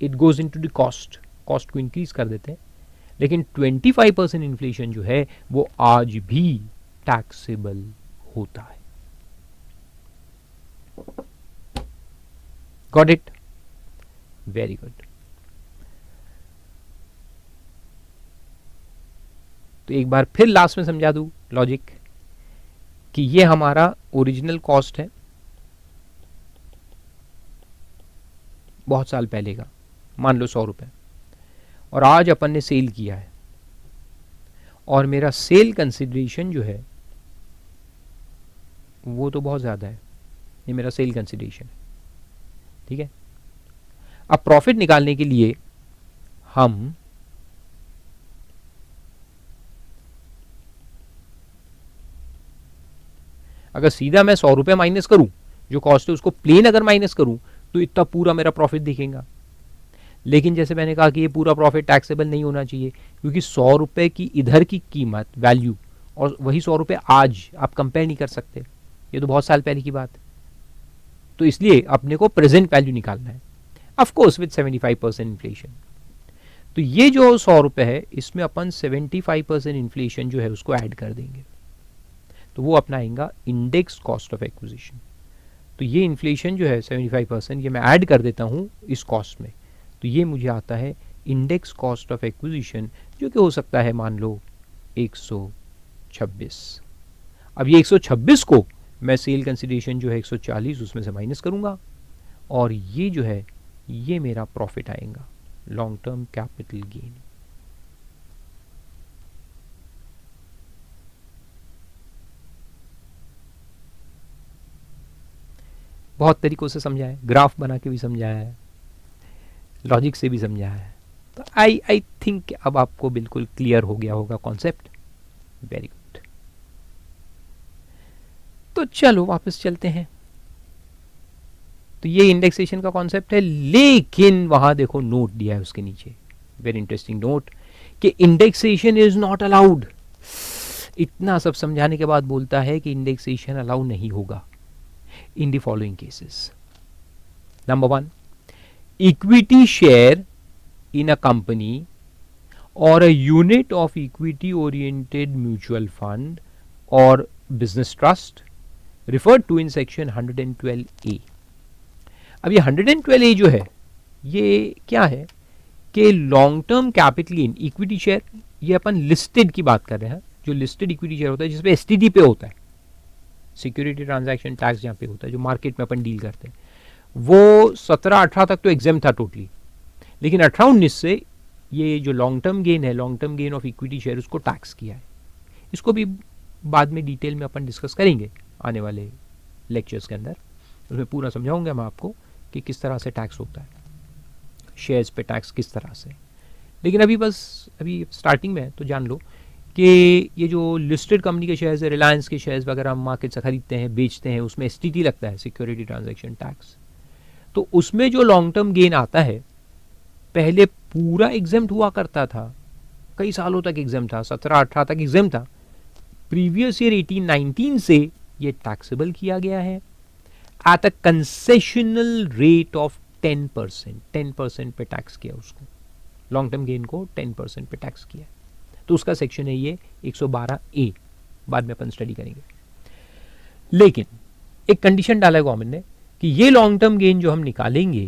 it goes into the cost, cost को इंक्रीज कर देते हैं, लेकिन 25% इन्फ्लेशन जो है वो आज भी टैक्सेबल होता है। Got it? Very good. तो एक बार फिर लास्ट में समझा दूं लॉजिक कि ये हमारा ओरिजिनल कॉस्ट है बहुत साल पहले का, मान लो 100 रुपये, और आज अपन ने सेल किया है, और मेरा सेल कंसिडरेशन जो है वो तो बहुत ज़्यादा है, ये मेरा सेल कंसिडरेशन है, ठीक है। अब प्रॉफिट निकालने के लिए हम अगर सीधा मैं 100 रुपये माइनस करूं, जो कॉस्ट है उसको प्लेन अगर माइनस करूं तो इतना पूरा मेरा प्रॉफिट दिखेगा। लेकिन जैसे मैंने कहा कि ये पूरा प्रॉफिट टैक्सेबल नहीं होना चाहिए, क्योंकि 100 रुपये की इधर की कीमत वैल्यू और वही 100 रुपये आज आप कंपेयर नहीं कर सकते, ये तो बहुत साल पहले की बात है। तो इसलिए अपने को प्रेजेंट वैल्यू निकालना है, ऑफ कोर्स विद 75% इन्फ्लेशन। तो ये जो 100 रुपए है इसमें अपन 75% इन्फ्लेशन जो है उसको ऐड कर देंगे, तो वो अपना आएगा इंडेक्स कॉस्ट ऑफ एक्विजिशन। तो ये इन्फ्लेशन जो है 75% ये मैं ऐड कर देता हूँ इस कॉस्ट में, तो ये मुझे आता है इंडेक्स कॉस्ट ऑफ एक्विजिशन, जो कि हो सकता है मान लो 126। अब ये 126 को मैं सेल कंसिडरेशन जो है 140 उसमें से माइनस करूंगा, और ये जो है ये मेरा प्रॉफिट आएगा, लॉन्ग टर्म कैपिटल गेन। बहुत तरीकों से समझाया है, ग्राफ बना के भी समझाया है, लॉजिक से भी समझाया है, तो आई थिंक अब आपको बिल्कुल क्लियर हो गया होगा कॉन्सेप्ट। Very good. तो चलो वापस चलते हैं। तो ये इंडेक्सेशन का कॉन्सेप्ट है, लेकिन वहां देखो नोट दिया है उसके नीचे, वेरी इंटरेस्टिंग नोट, कि इंडेक्सेशन इज नॉट अलाउड। इतना सब समझाने के बाद बोलता है कि इंडेक्सेशन अलाउ नहीं होगा in the following cases. Number 1, equity share in a company or a unit of equity oriented mutual fund or business trust referred to in section 112A. अब ये 112A जो है ये क्या है कि long term capital gain equity share, ये अपन listed की बात कर रहे हैं, जो लिस्टेड इक्विटी शेयर होता है जिसपे एसटीडी पे होता है, सिक्योरिटी ट्रांजैक्शन टैक्स जहाँ पे होता है, जो मार्केट में अपन डील करते हैं, वो 17-18 तक तो एग्जाम था टोटली, लेकिन 18-19 से ये जो लॉन्ग टर्म गेन है, long term gain of equity share, उसको टैक्स किया है। इसको भी बाद में डिटेल में अपन डिस्कस करेंगे आने वाले लेक्चर्स के अंदर, उसमें पूरा समझाऊंगा मैं आपको कि किस तरह से टैक्स होता है, शेयर्स पे टैक्स किस तरह से। लेकिन अभी स्टार्टिंग में है तो जान लो कि ये जो लिस्टेड कंपनी के शेयर्स है, रिलायंस के शेयर्स वगैरह हम मार्केट से खरीदते हैं, बेचते हैं, उसमें एसटीटी लगता है, सिक्योरिटी ट्रांजैक्शन टैक्स। तो उसमें जो लॉन्ग टर्म गेन आता है पहले पूरा एग्जेम्प्ट हुआ करता था, कई सालों तक एग्जेम्प्ट था, 17-18 तक एग्जेम्प्ट था। प्रीवियस ईयर 18-19 से ये टैक्सेबल किया गया है at a concessional rate of 10%। 10% पे टैक्स किया उसको, लॉन्ग टर्म गेन को 10% पे टैक्स किया। तो उसका सेक्शन है ये 112A, बाद में अपन स्टडी करेंगे। लेकिन एक कंडीशन डाला है गवर्नमेंट ने कि ये लॉन्ग टर्म गेन जो हम निकालेंगे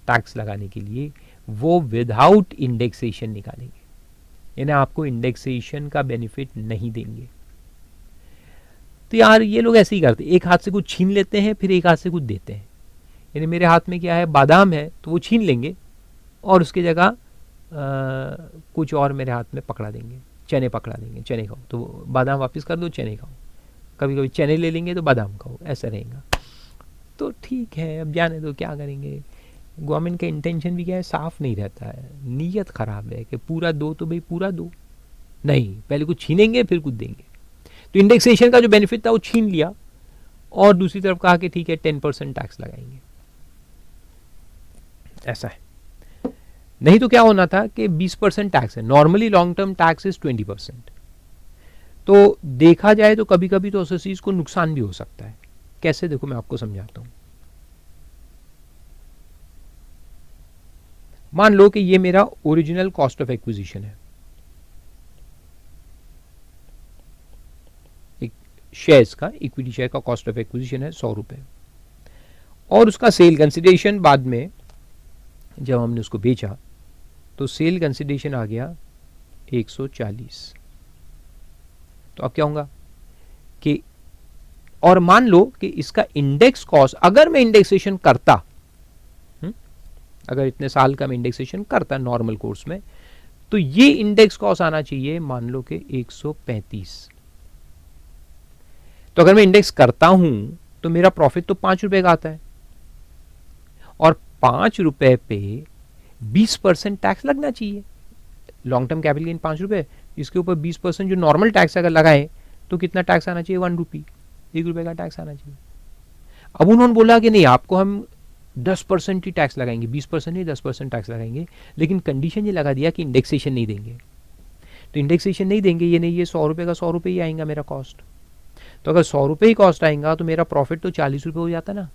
टैक्स लगाने के लिए, वो विदाउट इंडेक्सेशन निकालेंगे, यानी आपको इंडेक्सेशन का बेनिफिट नहीं देंगे। तो यार ये लोग ऐसे ही करते, एक हाथ से कुछ छीन लेते हैं फिर एक हाथ से कुछ देते हैं। यानी मेरे हाथ में क्या है, बादाम है, तो वो छीन लेंगे और उसकी जगह कुछ और मेरे हाथ में पकड़ा देंगे, चने पकड़ा देंगे, चने खाओ, तो बादाम वापस कर दो, चने खाओ। कभी कभी चने ले लेंगे तो बादाम खाओ, ऐसा रहेगा। तो ठीक है, अब जाने दो, क्या करेंगे। गवर्नमेंट का इंटेंशन भी क्या है, साफ नहीं रहता है, नीयत खराब है कि पूरा दो तो भाई पूरा दो, नहीं, पहले कुछ छीनेंगे फिर कुछ देंगे। तो इंडेक्सेशन का जो बेनिफिट था वो छीन लिया, और दूसरी तरफ कहा कि ठीक है 10% टैक्स लगाएंगे, ऐसा है। नहीं तो क्या होना था कि 20% टैक्स है, normally long term tax is 20%। तो देखा जाए तो कभी कभी तो एसोसिएट्स को नुकसान भी हो सकता है। कैसे, देखो मैं आपको समझाता हूं। मान लो कि ये मेरा ओरिजिनल कॉस्ट ऑफ एक्विजिशन है, एक शेयर्स का, इक्विटी शेयर का कॉस्ट ऑफ एक्विजिशन है 100 रुपए, और उसका सेल कंसिडरेशन बाद में जब हमने उसको बेचा तो सेल कंसिडरेशन आ गया 140। तो अब क्या होगा कि, और मान लो कि इसका इंडेक्स कॉस्ट, अगर मैं इंडेक्सेशन करता, अगर इतने साल का मैं इंडेक्सेशन करता नॉर्मल कोर्स में, तो ये इंडेक्स कॉस्ट आना चाहिए मान लो कि 135। तो अगर मैं इंडेक्स करता हूं तो मेरा प्रॉफिट तो 5 रुपए का आता है, और 5 रुपए पे 20% टैक्स लगना चाहिए। लॉन्ग टर्म कैपिटल गेन 5 रुपए, इसके ऊपर 20% जो नॉर्मल टैक्स अगर लगाए तो कितना टैक्स आना चाहिए, 1 रुपी, 1 रुपए का टैक्स आना चाहिए। अब उन्होंने बोला कि नहीं, आपको हम 10% ही टैक्स लगाएंगे, 20% नहीं 10% टैक्स लगाएंगे, लेकिन कंडीशन ये लगा दिया कि इंडेक्सेशन नहीं देंगे। तो इंडेक्सेशन नहीं देंगे, ये नहीं, ये 100 रुपए का 100 रुपए ही आएगा मेरा कॉस्ट। तो अगर 100 रुपए ही कॉस्ट आएगा तो मेरा प्रॉफिट तो 40 रुपए हो जाता ना,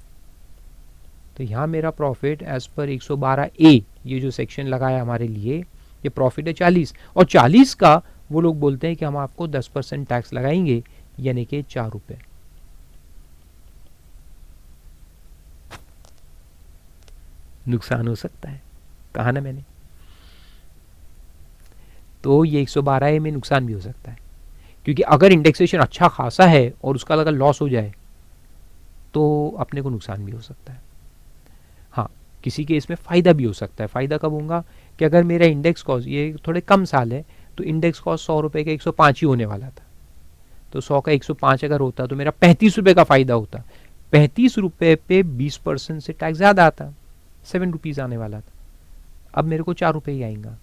तो यहाँ मेरा प्रॉफिट एज पर 112A, ये जो सेक्शन लगाया हमारे लिए, ये प्रॉफिट है 40, और 40 का वो लोग बोलते हैं कि हम आपको 10% टैक्स लगाएंगे, यानी कि 4 रुपये। नुकसान हो सकता है, कहा ना मैंने। तो ये 112A में नुकसान भी हो सकता है, क्योंकि अगर इंडेक्सेशन अच्छा खासा है और उसका अगर लॉस हो जाए तो अपने को नुकसान भी हो सकता है। हाँ, किसी केस में फ़ायदा भी हो सकता है। फ़ायदा कब होगा कि अगर मेरा इंडेक्स कॉस्ट, ये थोड़े कम साल है, तो इंडेक्स कॉस्ट 100 रुपये का 105 ही होने वाला था, तो 100 का 105 अगर होता तो मेरा 35 रुपये का फ़ायदा होता। 35 रुपये पे 20% से टैक्स ज़्यादा आता, 7 रुपीज़ आने वाला था, अब मेरे को 4 रुपये ही आएगा,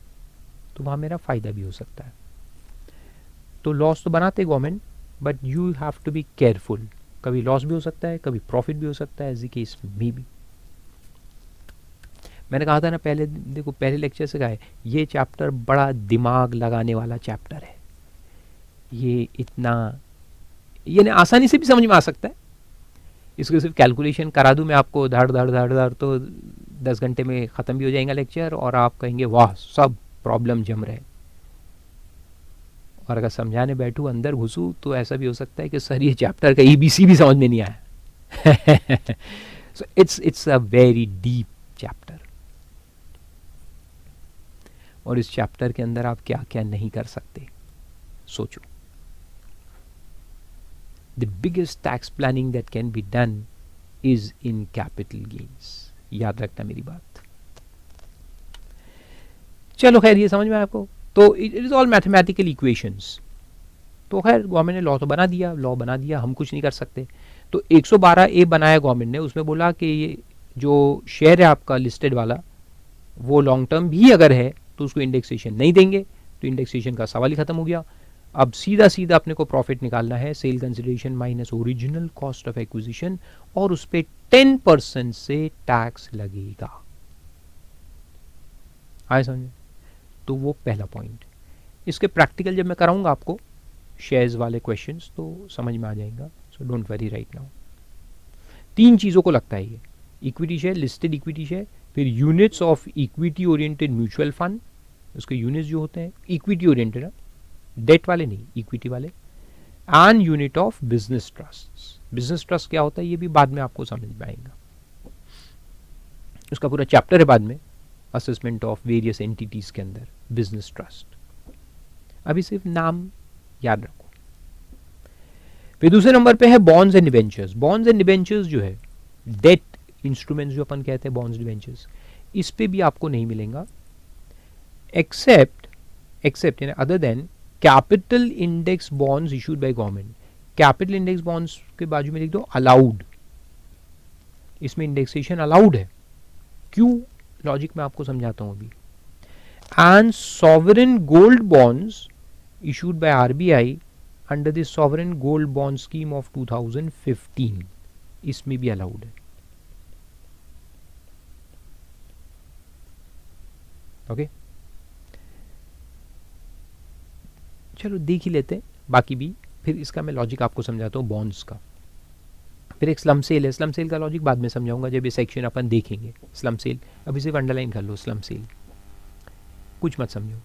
तो वहाँ मेरा फ़ायदा भी हो सकता है। तो लॉस तो बनाते government, but you have to be careful, कभी लॉस भी हो सकता है, कभी प्रॉफिट भी हो सकता है, as the case may be. मैंने कहा था ना पहले, देखो पहले लेक्चर से कहा है, ये चैप्टर बड़ा दिमाग लगाने वाला चैप्टर है। ये इतना, ये आसानी से भी समझ में आ सकता है, इसको सिर्फ कैलकुलेशन करा दूं मैं आपको धड़ धड़ धड़ धड़, तो 10 घंटे में ख़त्म भी हो जाएगा लेक्चर, और आप कहेंगे वाह सब प्रॉब्लम जम रहे। और अगर समझाने बैठूँ, अंदर घुसूँ, तो ऐसा भी हो सकता है कि सर ये चैप्टर का ABC भी समझ में नहीं आया। So it's a very deep chapter, और इस चैप्टर के अंदर आप क्या क्या नहीं कर सकते, सोचो। The biggest tax planning that can be done is in capital gains, याद रखना मेरी बात। चलो खैर, ये समझ में आया आपको। तो it is all mathematical equations. तो खैर गवर्नमेंट ने लॉ तो बना दिया, लॉ बना दिया, हम कुछ नहीं कर सकते। तो 112A बनाया गवर्नमेंट ने, उसमें बोला कि ये जो शेयर है आपका लिस्टेड वाला, वो लॉन्ग टर्म भी अगर है तो उसको इंडेक्सेशन नहीं देंगे, तो इंडेक्सेशन का सवाल ही खत्म हो गया। अब सीधा सीधा अपने को प्रॉफिट निकालना है, sale consideration minus original cost of acquisition, और उस पर 10% से टैक्स लगेगा। आए समझे? तो वो पहला पॉइंट। इसके प्रैक्टिकल जब मैं कराऊंगा आपको शेयर्स वाले क्वेश्चंस, तो समझ में आ जाएगा, so don't worry right now. 3 चीज़ों को लगता है ये, equity share, listed equity share, फिर units of equity oriented mutual fund, उसके यूनिट्स जो होते हैं इक्विटी ओरिएंटेड, डेट वाले नहीं, इक्विटी वाले, and unit of business trust. Business trust क्या होता है ये भी बाद में आपको समझ में आएगा, उसका पूरा चैप्टर है बाद में, असेसमेंट ऑफ वेरियस एंटिटीज के अंदर बिजनेस ट्रस्ट। अभी सिर्फ नाम याद रखो। फिर दूसरे नंबर पे है bonds and debentures. Bonds and debentures जो है, डेट इंस्ट्रूमेंट्स जो अपन कहते हैं बॉन्ड्स डिबेंचर्स, इस पे भी आपको नहीं मिलेगा, एक्सेप्ट यानी other than capital index bonds issued by government. Capital index bonds के बाजू में लिख दो अलाउड, इसमें इंडेक्सेशन अलाउड है। क्यों, लॉजिक में आपको समझाता हूं अभी। And sovereign gold bonds issued by RBI under the sovereign gold bond scheme of 2015, इसमें भी अलाउड है। ओके, चलो देख ही लेते हैं बाकी भी, फिर इसका मैं लॉजिक आपको समझाता हूँ बॉन्ड्स का। फिर एक स्लम सेल है, स्लम सेल का लॉजिक बाद में समझाऊंगा जब ये सेक्शन अपन देखेंगे। स्लम सेल अभी सिर्फ अंडरलाइन कर लो, स्लम सेल कुछ मत समझो।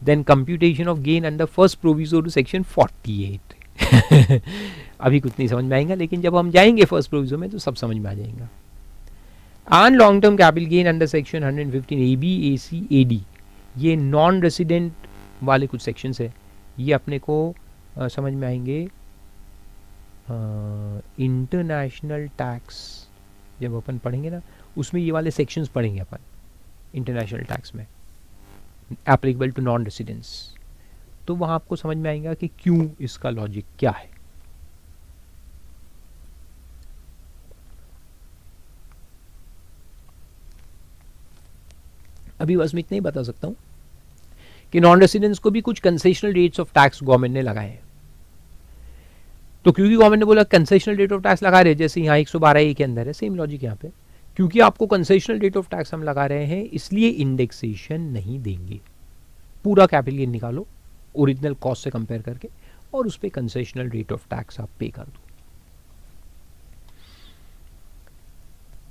Then computation of gain under first proviso to section 48। अभी कुछ नहीं समझ में आएगा, लेकिन जब हम जाएंगे फर्स्ट प्रोविजो में तो सब समझ में आ जाएगा। And long term capital gain under section 115 AB AC AD, ये नॉन रेसिडेंट वाले कुछ सेक्शंस है, ये अपने को समझ में आएंगे इंटरनेशनल टैक्स जब अपन पढ़ेंगे ना, उसमें ये वाले सेक्शंस पढ़ेंगे अपन इंटरनेशनल टैक्स में, एप्लीकेबल टू नॉन रेसिडेंट्स। तो वहाँ आपको समझ में आएगा कि क्यों, इसका लॉजिक क्या है। अभी बस मैं इतना ही बता सकता हूँ कि नॉन रेसिडेंट्स को भी कुछ concessional rates of tax government ने लगाए हैं। तो क्योंकि गवर्नमेंट ने बोला कंसेशनल रेट ऑफ टैक्स लगा रहे हैं, जैसे यहाँ 112A के अंदर है, सेम लॉजिक यहाँ पे, क्योंकि आपको कंसेशनल रेट ऑफ टैक्स हम लगा रहे हैं इसलिए इंडेक्सेशन नहीं देंगे। पूरा कैपिटल गेन निकालो ओरिजिनल कॉस्ट से कंपेयर करके, और उस पर कंसेशनल रेट ऑफ टैक्स आप पे कर दो।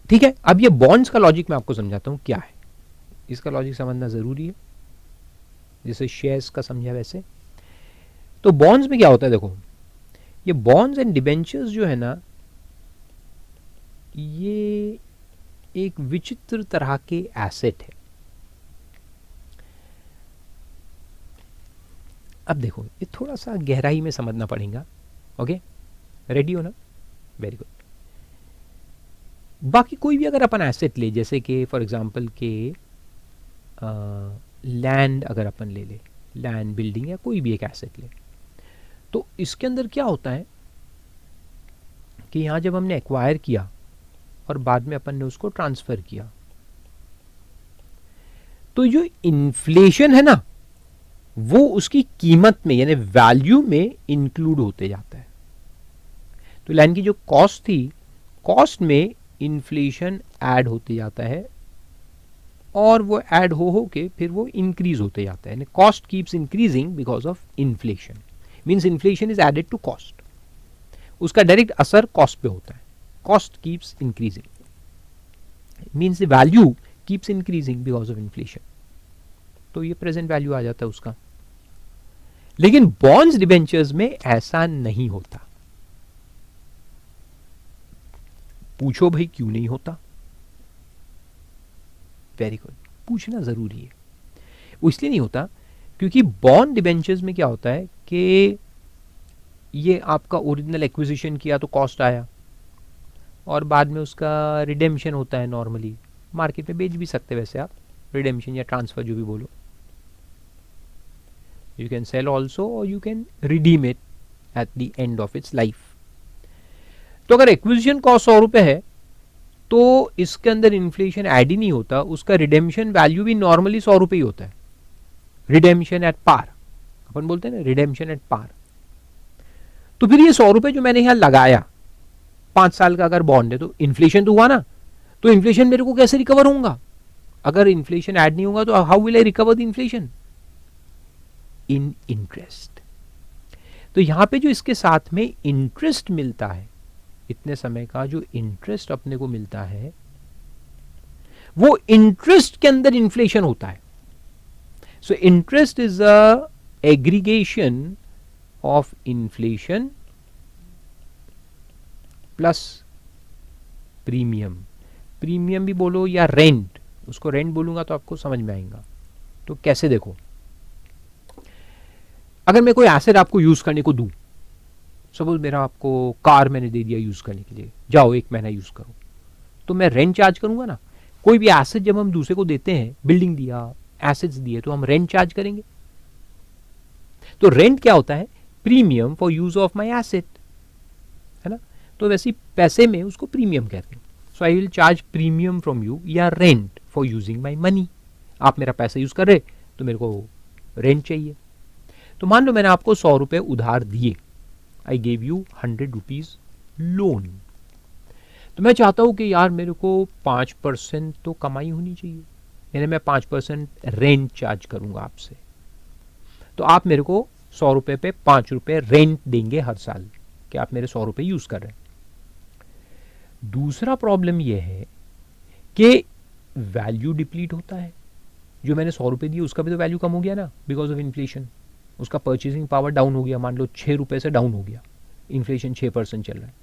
ठीक है, अब ये बॉन्ड्स का लॉजिक मैं आपको समझाता हूं क्या है, इसका लॉजिक समझना जरूरी है, जैसे शेयर्स का समझा वैसे। तो बॉन्ड्स में क्या होता है, देखो ये बॉन्ड्स एंड डिबेंचर्स जो है ना, ये एक विचित्र तरह के एसेट है। अब देखो ये थोड़ा सा गहराई में समझना पड़ेगा। ओके, रेडी हो ना? Very good. बाकी कोई भी अगर अपन एसेट ले, जैसे कि फॉर एग्जांपल के लैंड अगर अपन ले ले, लैंड बिल्डिंग या कोई भी एक एसेट ले, तो इसके अंदर क्या होता है कि यहाँ जब हमने एक्वायर किया और बाद में अपन ने उसको ट्रांसफर किया, तो जो इन्फ्लेशन है ना वो उसकी कीमत में यानी वैल्यू में इंक्लूड होते जाता है। तो लैंड की जो कॉस्ट थी, कॉस्ट में इन्फ्लेशन ऐड होते जाता है और वो ऐड हो के फिर वो इंक्रीज होते जाता है। Cost keeps increasing because of inflation, means inflation is added to cost, उसका डायरेक्ट असर कॉस्ट पे होता है। Cost keeps increasing means the value keeps increasing because of inflation, तो ये प्रेजेंट वैल्यू आ जाता है उसका। लेकिन बॉन्ड्स डिबेंचर्स में ऐसा नहीं होता। पूछो भाई क्यों नहीं होता? वेरी गुड, पूछना जरूरी है। वो इसलिए नहीं होता क्योंकि बॉन्ड डिबेंचर्स में क्या होता है कि ये आपका ओरिजिनल एक्विजिशन किया तो कॉस्ट आया और बाद में उसका रिडेम्पशन होता है। नॉर्मली मार्केट में बेच भी सकते वैसे आप, रिडेम्पशन या ट्रांसफर जो भी बोलो, यू कैन सेल ऑल्सो और you can redeem it at the end of its life. तो अगर एक्विजिशन कॉस्ट 100 रुपए है तो इसके अंदर इन्फ्लेशन ऐड ही नहीं होता, उसका रिडेम्पशन वैल्यू भी नॉर्मली 100 रुपए ही होता है। रिडेम्पशन एट पार अपन बोलते हैं ना, रिडेम्पशन एट पार। तो फिर ये 100 रुपए जो मैंने यहां लगाया 5 साल का अगर बॉन्ड है, तो इन्फ्लेशन तो हुआ ना, तो इन्फ्लेशन मेरे को कैसे रिकवर होगा? अगर इन्फ्लेशन ऐड नहीं होगा तो how will I recover the inflation? In interest. तो यहां पे जो इसके साथ में इंटरेस्ट मिलता है, इतने समय का जो इंटरेस्ट अपने को मिलता है, वो इंटरेस्ट के अंदर इन्फ्लेशन होता है। So interest is a aggregation of inflation plus premium. Premium भी बोलो या रेंट, उसको रेंट बोलूंगा तो आपको समझ में आएगा। तो कैसे देखो, अगर मैं कोई एसेट आपको यूज करने को दूं, सपोज मेरा आपको कार मैंने दे दिया यूज करने के लिए, जाओ 1 महीना यूज करो, तो मैं रेंट चार्ज करूंगा ना। कोई भी एसेट जब हम दूसरे को देते हैं, बिल्डिंग दिया, एसेट्स दिए, तो हम रेंट चार्ज करेंगे। तो रेंट क्या होता है? Premium for use of my asset, है ना। तो वैसे पैसे में उसको प्रीमियम कहते हैं। So I will charge premium from you या rent for using my money. आप मेरा पैसा यूज कर रहे तो मेरे को रेंट चाहिए। तो मान लो मैंने आपको 100 रुपए उधार दिए, I gave you 100 rupees loan. तो मैं चाहता हूं कि यार मेरे को 5% तो कमाई होनी चाहिए, यानी मैं 5% रेंट चार्ज करूंगा आपसे। तो आप मेरे को 100 रुपए पे 5 रुपए रेंट देंगे हर साल कि आप मेरे 100 रुपए यूज कर रहे हैं। दूसरा प्रॉब्लम यह है कि वैल्यू डिप्लीट होता है। जो मैंने 100 रुपए दिए उसका भी तो वैल्यू कम हो गया ना, बिकॉज ऑफ इन्फ्लेशन। उसका परचेसिंग पावर डाउन हो गया, मान लो 6 रुपए से डाउन हो गया, इन्फ्लेशन 6% चल रहा है।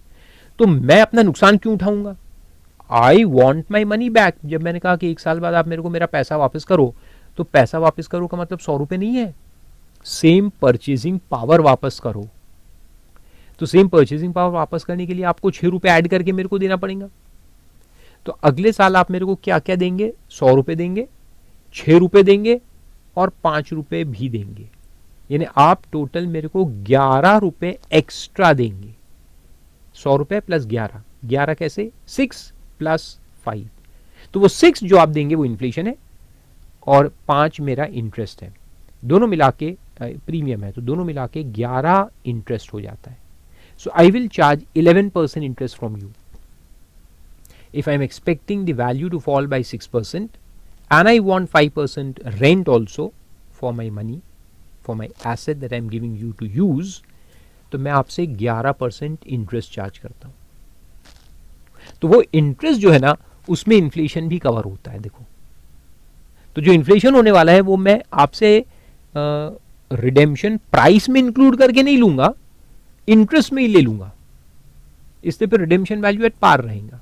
तो मैं अपना नुकसान क्यों उठाऊंगा? I want my money back. जब मैंने कहा कि 1 साल बाद आप मेरे को मेरा पैसा वापस करो, तो पैसा वापस करो का मतलब 100 रुपए नहीं है, सेम परचेसिंग पावर वापस करो। तो सेम परचेसिंग पावर वापस करने के लिए आपको 6 रुपए ऐड करके मेरे को देना पड़ेगा। तो अगले साल आप मेरे को क्या क्या देंगे? 100 रुपए देंगे, 6 रुपए देंगे और 5 रुपए भी देंगे, यानी आप टोटल मेरे को 11 रुपए एक्स्ट्रा देंगे। 100 रुपए प्लस 11, 11 कैसे? 6 प्लस 5। तो वो 6 जो आप देंगे वो इन्फ्लेशन है और 5 मेरा इंटरेस्ट है, दोनों मिला के प्रीमियम है, तो दोनों मिला के 11 इंटरेस्ट हो जाता है। So I will charge 11% interest from you if I am expecting the value to fall by 6% and I want 5% rent also for my money, for my asset that I am giving you to use, तो मैं आपसे 11% interest charge करता हूं। तो वो interest जो है ना उसमें इन्फ्लेशन भी कवर होता है। देखो, तो जो इन्फ्लेशन होने वाला है वो मैं आपसे रिडेम्पशन प्राइस में इंक्लूड करके नहीं लूंगा, इंटरेस्ट में ही ले लूंगा, इससे फिर रिडेम्पशन वैल्यू एट पार रहेगा।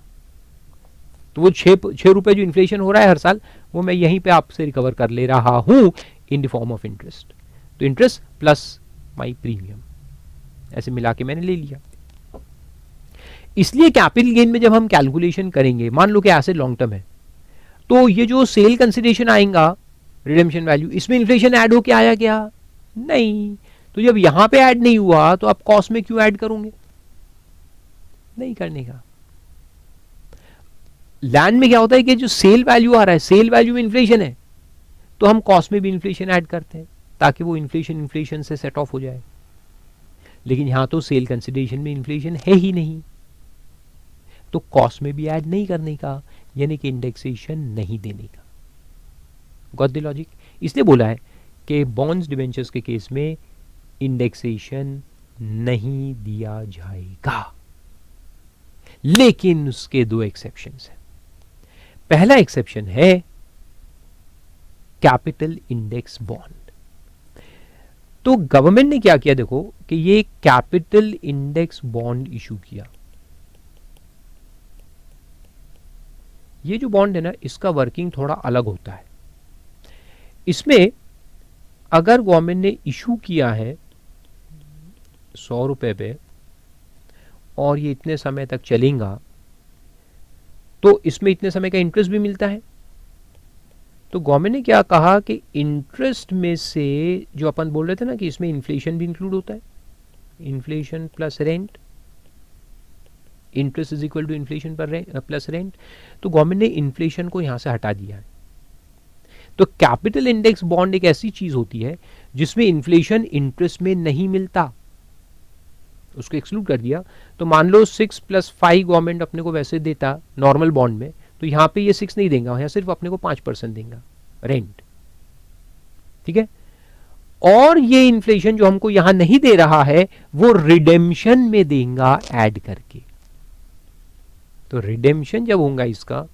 तो वो 6 रुपए जो इन्फ्लेशन हो रहा है हर साल, वो मैं यहीं पे आपसे रिकवर कर ले रहा हूं इन द फॉर्म ऑफ इंटरेस्ट। तो इंटरेस्ट प्लस माई प्रीमियम, ऐसे मिला के मैंने ले लिया। इसलिए कैपिटल गेन में जब हम कैलकुलेशन करेंगे, मान लो कि एसेट लॉन्ग टर्म है, तो ये जो सेल कंसिडरेशन आएगा रिडेम्पशन वैल्यू, इसमें इन्फ्लेशन ऐड होके आया क्या? नहीं। तो जब यहां पे ऐड नहीं हुआ तो आप कॉस्ट में क्यों ऐड करोगे? नहीं करने का। लैंड में क्या होता है कि जो सेल वैल्यू आ रहा है, सेल वैल्यू में इन्फ्लेशन है, तो हम कॉस्ट में भी इन्फ्लेशन ऐड करते हैं ताकि वो इन्फ्लेशन से सेट ऑफ हो जाए। लेकिन यहां तो सेल कंसिडरेशन में इन्फ्लेशन है ही नहीं, तो कॉस्ट में भी ऐड नहीं करने का, यानी कि इंडेक्सेशन नहीं देने का। Got the logic? इसलिए बोला है कि बॉन्ड्स डिबेंचर्स के केस में इंडेक्सेशन नहीं दिया जाएगा, लेकिन उसके 2 एक्सेप्शंस हैं। पहला एक्सेप्शन है कैपिटल इंडेक्स बॉन्ड। तो गवर्नमेंट ने क्या किया, देखो कि ये कैपिटल इंडेक्स बॉन्ड इशू किया। ये जो बॉन्ड है ना, इसका वर्किंग थोड़ा अलग होता है। इसमें अगर गवर्नमेंट ने इशू किया है 100 रुपए पे और ये इतने समय तक चलेगा, तो इसमें इतने समय का इंटरेस्ट भी मिलता है। तो गवर्नमेंट ने क्या कहा कि इंटरेस्ट में से जो अपन बोल रहे थे ना कि इसमें इन्फ्लेशन भी इंक्लूड होता है, inflation plus rent, interest is equal to inflation पर प्लस रेंट, तो गवर्नमेंट ने इन्फ्लेशन को यहां से हटा दिया है। तो कैपिटल इंडेक्स बॉन्ड एक ऐसी चीज होती है जिसमें इन्फ्लेशन इंटरेस्ट में नहीं मिलता, उसको एक्सक्लूड कर दिया। तो मान लो 6 + 5 गवर्नमेंट अपने को वैसे देता नॉर्मल बॉन्ड में, तो यहां पे ये 6 नहीं देगा, यहां सिर्फ अपने को 5% देगा रेंट, ठीक है। और ये इन्फ्लेशन जो हमको यहां नहीं दे रहा है वो रिडेम्पशन में देगा ऐड करके। तो रिडेम्पशन जब होगा इसका,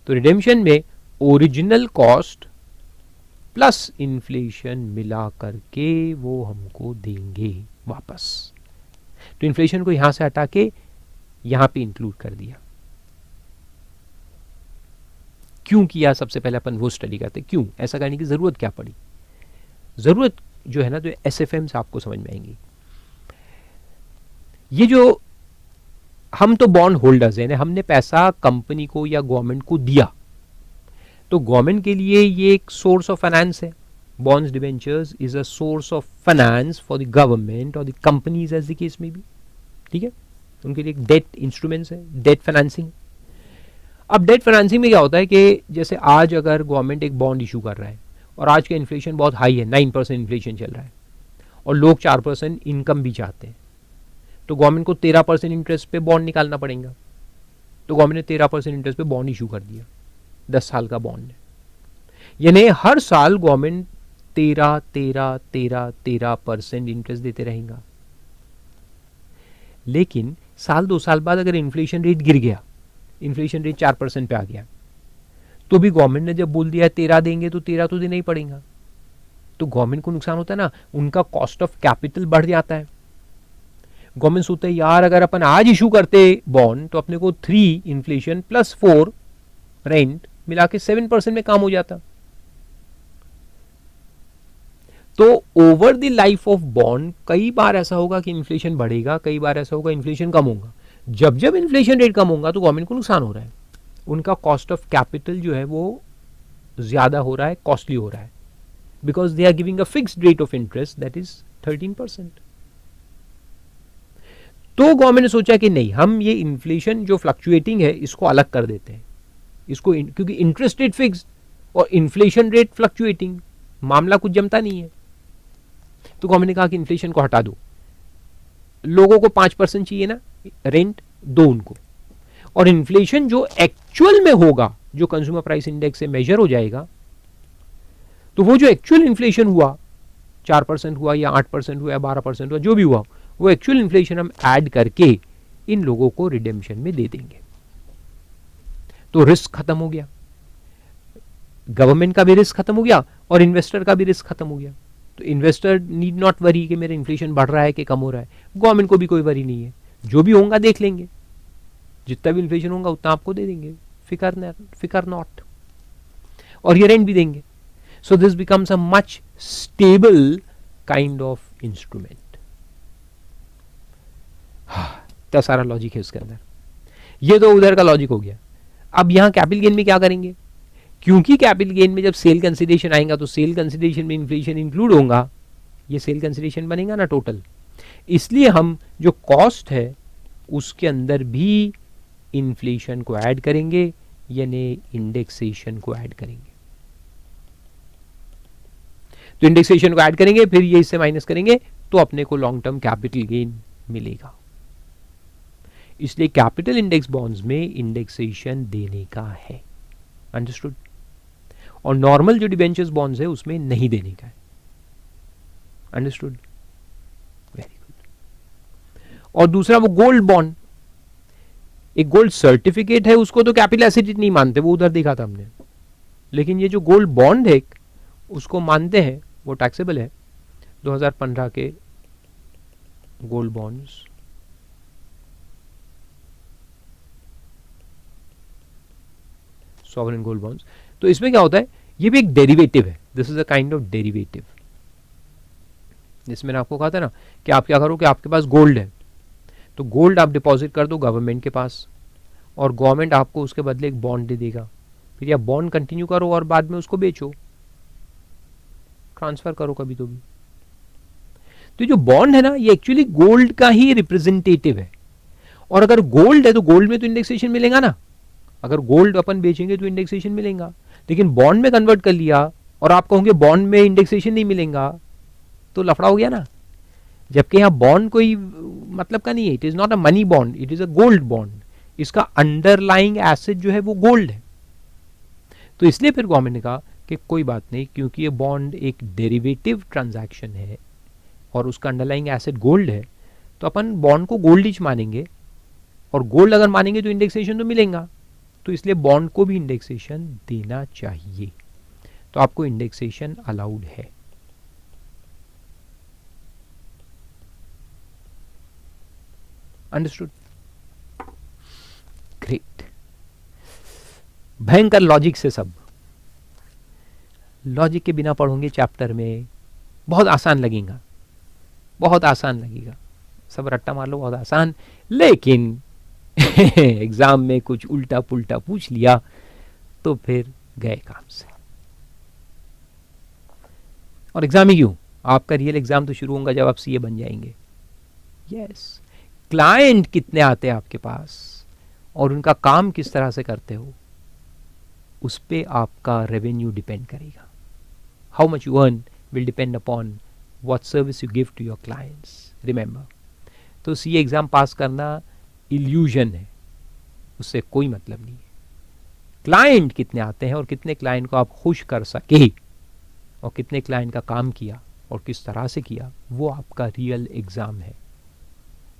तो रिडेम्पशन में ओरिजिनल कॉस्ट प्लस इन्फ्लेशन मिला करके वो हमको देंगे वापस। तो इन्फ्लेशन को यहां से हटा के यहां पे इंक्लूड कर दिया। क्यों किया, सबसे पहले अपन वो स्टडी करते, क्यों ऐसा करने की जरूरत क्या पड़ी। जरूरत जो है ना, तो एसएफएम से आपको समझ में आएंगी। ये जो हम तो बॉन्ड होल्डर्स हैं, हमने पैसा कंपनी को या गवर्नमेंट को दिया, तो गवर्नमेंट के लिए ये एक सोर्स ऑफ फाइनेंस है। Bonds debentures is a source of finance for the government और the companies as the case में भी, ठीक है। उनके लिए एक डेट इंस्ट्रूमेंट्स है, डेट फाइनेंसिंग। अब डेट फाइनेंसिंग में क्या होता है कि जैसे आज अगर गवर्नमेंट एक बॉन्ड इशू कर रहा है और आज का इन्फ्लेशन बहुत हाई है, 9% इन्फ्लेशन चल रहा है और लोग 4% इनकम भी चाहते हैं, तो गवर्नमेंट को 13% इंटरेस्ट पे बॉन्ड निकालना पड़ेगा। तो गवर्नमेंट ने 13% इंटरेस्ट पे बॉन्ड इशू कर दिया, 10 साल का बॉन्ड है, यानी हर साल गवर्नमेंट 13% इंटरेस्ट देते रहेगा। लेकिन साल 2 साल बाद अगर इन्फ्लेशन रेट गिर गया, इन्फ्लेशन रेट 4% पे आ गया, तो भी गवर्नमेंट ने जब बोल दिया 13 देंगे तो 13 तो देना ही पड़ेगा। तो गवर्नमेंट को नुकसान होता है ना, उनका कॉस्ट ऑफ कैपिटल बढ़ जाता है। गवर्नमेंट सोचता है यार अगर अपन आज इशू करते बॉन्ड तो अपने को 3 इन्फ्लेशन प्लस 4 रेंट मिला के 7% में काम हो जाता। तो over the life of bond कई बार ऐसा होगा कि इन्फ्लेशन बढ़ेगा, कई बार ऐसा होगा इन्फ्लेशन कम होगा। जब जब इन्फ्लेशन रेट कम होगा तो गवर्नमेंट को नुकसान हो रहा है, उनका कॉस्ट ऑफ कैपिटल जो है वो ज्यादा हो रहा है, कॉस्टली हो रहा है, because they are giving a fixed rate of interest that is 13%। तो गवर्नमेंट ने सोचा कि नहीं, हम ये इन्फ्लेशन जो फ्लक्चुएटिंग है इसको अलग कर देते हैं, इसको क्योंकि इंटरेस्ट रेट फिक्स्ड और इन्फ्लेशन रेट फ्लक्चुएटिंग, मामला कुछ जमता नहीं है। तो गवर्नमेंट ने कहा कि इन्फ्लेशन को हटा दो, लोगों को 5% चाहिए ना रेंट, दो उनको, और इन्फ्लेशन जो एक्चुअल में होगा, जो कंज्यूमर प्राइस इंडेक्स से मेजर हो जाएगा, तो वो जो एक्चुअल इन्फ्लेशन हुआ 4% हुआ या 8% हुआ या 12% हुआ, जो भी हुआ, वो एक्चुअल इन्फ्लेशन हम ऐड करके इन लोगों को रिडेम्पशन में दे देंगे। तो रिस्क खत्म हो गया, गवर्नमेंट का भी रिस्क खत्म हो गया और इन्वेस्टर का भी रिस्क खत्म हो गया। तो इन्वेस्टर नीड नॉट वरी कि मेरा इन्फ्लेशन बढ़ रहा है कि कम हो रहा है, गवर्नमेंट को भी कोई वरी नहीं है, जो भी होगा देख लेंगे, जितना भी इन्फ्लेशन होगा उतना आपको दे देंगे, फिकर नॉट, और ये रेंट भी देंगे। So this becomes a much stable kind of instrument. इतना सारा लॉजिक है उसके अंदर। ये तो उधर का लॉजिक हो गया। अब यहां कैपिटल गेन में क्या करेंगे, क्योंकि कैपिटल गेन में जब सेल कंसिडरेशन आएगा तो सेल कंसिडरेशन में इन्फ्लेशन इंक्लूड होगा, ये सेल कंसिडरेशन बनेगा ना टोटल, इसलिए हम जो कॉस्ट है उसके अंदर भी इन्फ्लेशन को ऐड करेंगे, यानी इंडेक्सेशन को ऐड करेंगे। तो इंडेक्सेशन को ऐड करेंगे, फिर ये इससे माइनस करेंगे, तो अपने को लॉन्ग टर्म कैपिटल गेन मिलेगा। इसलिए कैपिटल इंडेक्स बॉन्ड्स में इंडेक्सेशन देने का है, अंडरस्टूड। और नॉर्मल जो डिबेंचर्स बॉन्ड्स है उसमें नहीं देने का है, अंडरस्टूड, वेरी गुड। और दूसरा वो गोल्ड बॉन्ड, एक गोल्ड सर्टिफिकेट है, उसको तो कैपिटल एसेट नहीं मानते, वो उधर देखा था हमने, लेकिन ये जो गोल्ड बॉन्ड है उसको मानते हैं, वो टैक्सेबल है। 2015 के gold bonds, sovereign gold bonds, तो इसमें क्या होता है, ये भी एक डेरिवेटिव है, this is a kind of derivative. जिसमें मैंने आपको कहा था ना कि आप क्या करो कि आपके पास गोल्ड है, तो गोल्ड आप डिपॉजिट कर दो गवर्नमेंट के पास, और गवर्नमेंट आपको उसके बदले एक बॉन्ड दे देगा, फिर आप बॉन्ड कंटिन्यू करो और बाद में उसको बेचो, ट्रांसफर करो कभी तो भी। तो जो बॉन्ड है ना, ये एक्चुअली गोल्ड का ही रिप्रेजेंटेटिव है, और अगर गोल्ड है तो गोल्ड में तो इंडेक्सेशन मिलेगा ना, अगर गोल्ड अपन बेचेंगे तो इंडेक्सेशन मिलेगा, लेकिन बॉन्ड में कन्वर्ट कर लिया और आप कहोगे बॉन्ड में इंडेक्सेशन नहीं मिलेगा, तो लफड़ा हो गया ना। जबकि यहां बॉन्ड कोई मतलब का नहीं है, it is not a money bond, it is a gold bond, इसका अंडरलाइंग एसेट जो है वो गोल्ड है। तो इसलिए फिर गवर्नमेंट ने कहा कि कोई बात नहीं, क्योंकि ये बॉन्ड एक डेरिवेटिव ट्रांजैक्शन है और उसका अंडरलाइंग एसेट गोल्ड है, तो अपन बॉन्ड को गोल्ड ही मानेंगे, और गोल्ड अगर मानेंगे तो इंडेक्सेशन तो मिलेगा, तो इसलिए बॉन्ड को भी इंडेक्सेशन देना चाहिए। तो आपको इंडेक्सेशन अलाउड है। Understood, great. भयंकर लॉजिक से सब, लॉजिक के बिना पढ़ोगे चैप्टर में बहुत आसान लगेगा, बहुत आसान लगेगा, सब रट्टा मार लो बहुत आसान, लेकिन एग्जाम में कुछ उल्टा पुल्टा पूछ लिया तो फिर गए काम से। और एग्जाम ही क्यों, आपका रियल एग्जाम तो शुरू होगा जब आप सीए बन जाएंगे। यस, क्लाइंट कितने आते हैं आपके पास और उनका काम किस तरह से करते हो, उस पे आपका रेवेन्यू डिपेंड करेगा। How much you earn will depend upon what service you give to your clients, remember. तो सीए एग्जाम पास करना इल्यूजन है, उससे कोई मतलब नहीं है। क्लाइंट कितने आते हैं और कितने क्लाइंट को आप खुश कर सके और कितने क्लाइंट का काम किया और किस तरह से किया, वो आपका रियल एग्जाम है।